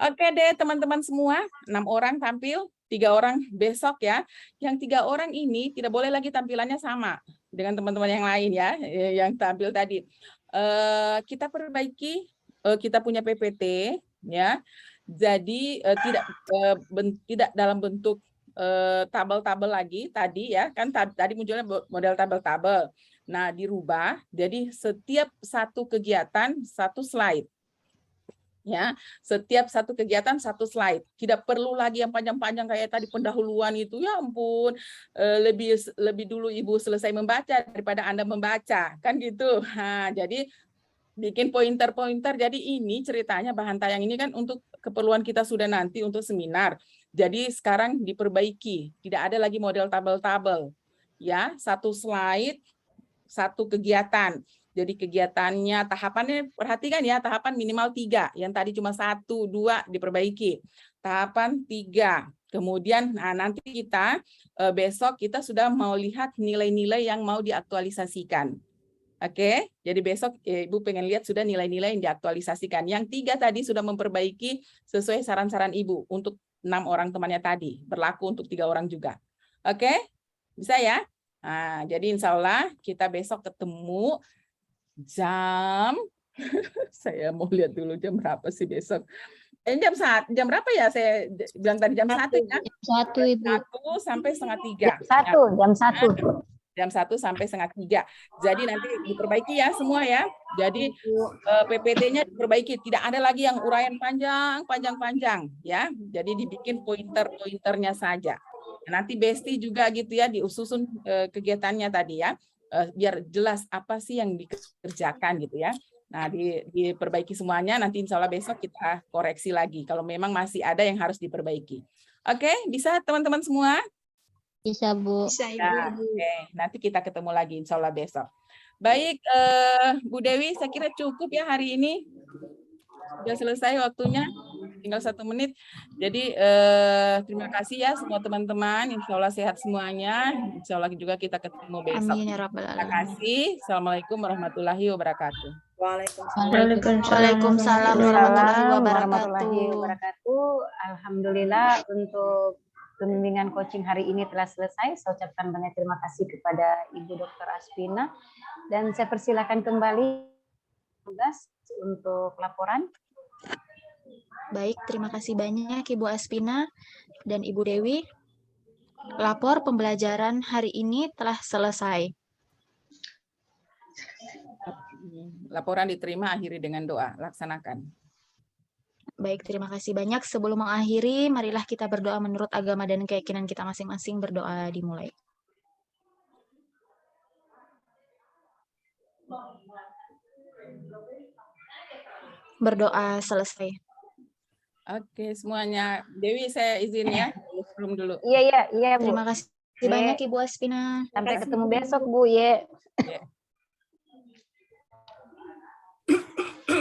S3: Oke deh teman-teman semua, 6 orang tampil, 3 orang besok ya. Yang 3 orang ini tidak boleh lagi tampilannya sama dengan teman-teman yang lain ya, yang tampil tadi. Kita perbaiki, kita punya PPT ya. Jadi tidak dalam bentuk tabel-tabel lagi tadi ya, kan tadi munculnya model tabel-tabel. Nah, dirubah jadi setiap satu kegiatan 1 slide. Ya, setiap satu kegiatan 1 slide. Tidak perlu lagi yang panjang-panjang kayak tadi pendahuluan itu. Ya ampun, lebih dulu Ibu selesai membaca daripada Anda membaca, kan gitu. Nah, jadi bikin pointer-pointer. Jadi ini ceritanya bahan tayang ini kan untuk keperluan kita sudah nanti untuk seminar. Jadi sekarang diperbaiki, tidak ada lagi model tabel-tabel. Ya, 1 slide 1 kegiatan. Jadi kegiatannya, tahapannya perhatikan ya, tahapan minimal 3. Yang tadi cuma 1, 2 diperbaiki. Tahapan 3. Kemudian nanti kita besok kita sudah mau lihat nilai-nilai yang mau diaktualisasikan. Oke, jadi besok Ibu pengen lihat sudah nilai-nilai yang diaktualisasikan. Yang 3 tadi sudah memperbaiki sesuai saran-saran Ibu untuk 6 orang temannya tadi. Berlaku untuk 3 orang juga. Oke, bisa ya? Nah, jadi insya Allah kita besok ketemu jam, saya mau lihat dulu jam berapa sih besok. Jam berapa ya? Saya bilang tadi jam 1 ya?
S6: 1 Ibu.
S3: 1 sampai setengah 3.
S1: Jam 1.
S3: Jam 1 sampai setengah 3. Jadi nanti diperbaiki ya semua ya. Jadi PPT-nya diperbaiki. Tidak ada lagi yang uraian panjang ya. Jadi dibikin pointer-pointernya saja. Nanti Besti juga gitu ya, diususun kegiatannya tadi ya, biar jelas apa sih yang dikerjakan gitu ya. Nah, diperbaiki semuanya, nanti insya Allah besok kita koreksi lagi kalau memang masih ada yang harus diperbaiki. Oke, bisa teman-teman semua?
S6: Bisa, Bu.
S8: Bisa, Ibu.
S3: Nah, oke. Nanti kita ketemu lagi insya Allah besok. Baik, Bu Dewi, saya kira cukup ya hari ini. Sudah selesai waktunya, tinggal 1 menit. Jadi terima kasih ya semua teman-teman. Insya Allah sehat semuanya. Insya Allah juga kita ketemu besok.
S4: Amin ya rabbal
S3: Terima
S4: alamin.
S3: kasih. Assalamualaikum warahmatullahi wabarakatuh.
S4: Waalaikumsalam warahmatullahi
S1: warahmatullahi
S4: wabarakatuh.
S1: wabarakatuh. Alhamdulillah untuk pembimbingan coaching hari ini telah selesai. Saya ucapkan banyak terima kasih kepada Ibu Dr. Aspina dan saya persilakan kembali tugas untuk laporan.
S4: Baik, terima kasih banyak Ibu Aspina dan Ibu Dewi. Lapor pembelajaran hari ini telah selesai.
S3: Laporan diterima, akhiri dengan doa. Laksanakan.
S4: Baik, terima kasih banyak. Sebelum mengakhiri, marilah kita berdoa menurut agama dan keyakinan kita masing-masing. Berdoa dimulai. Berdoa selesai.
S3: Oke, semuanya. Dewi, saya izin ya. Room dulu.
S1: Iya, Bu.
S4: Terima kasih banyak Ibu Aspina.
S1: Sampai ketemu besok, Bu. Ya.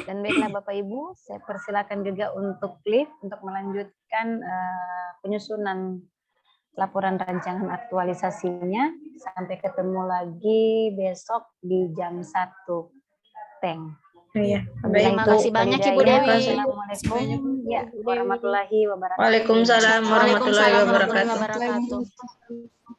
S1: Dan baiklah Bapak Ibu, saya persilakan juga untuk lift untuk melanjutkan penyusunan laporan rancangan aktualisasinya. Sampai ketemu lagi besok di jam 1.
S9: Iya.
S4: Terima kasih banyak Ibu Dewi.
S1: Assalamualaikum warahmatullahi wabarakatuh.
S9: Waalaikumsalam warahmatullahi
S4: Waalaikumsalam warahmatullahi
S9: wabarakatuh.
S4: wabarakatuh.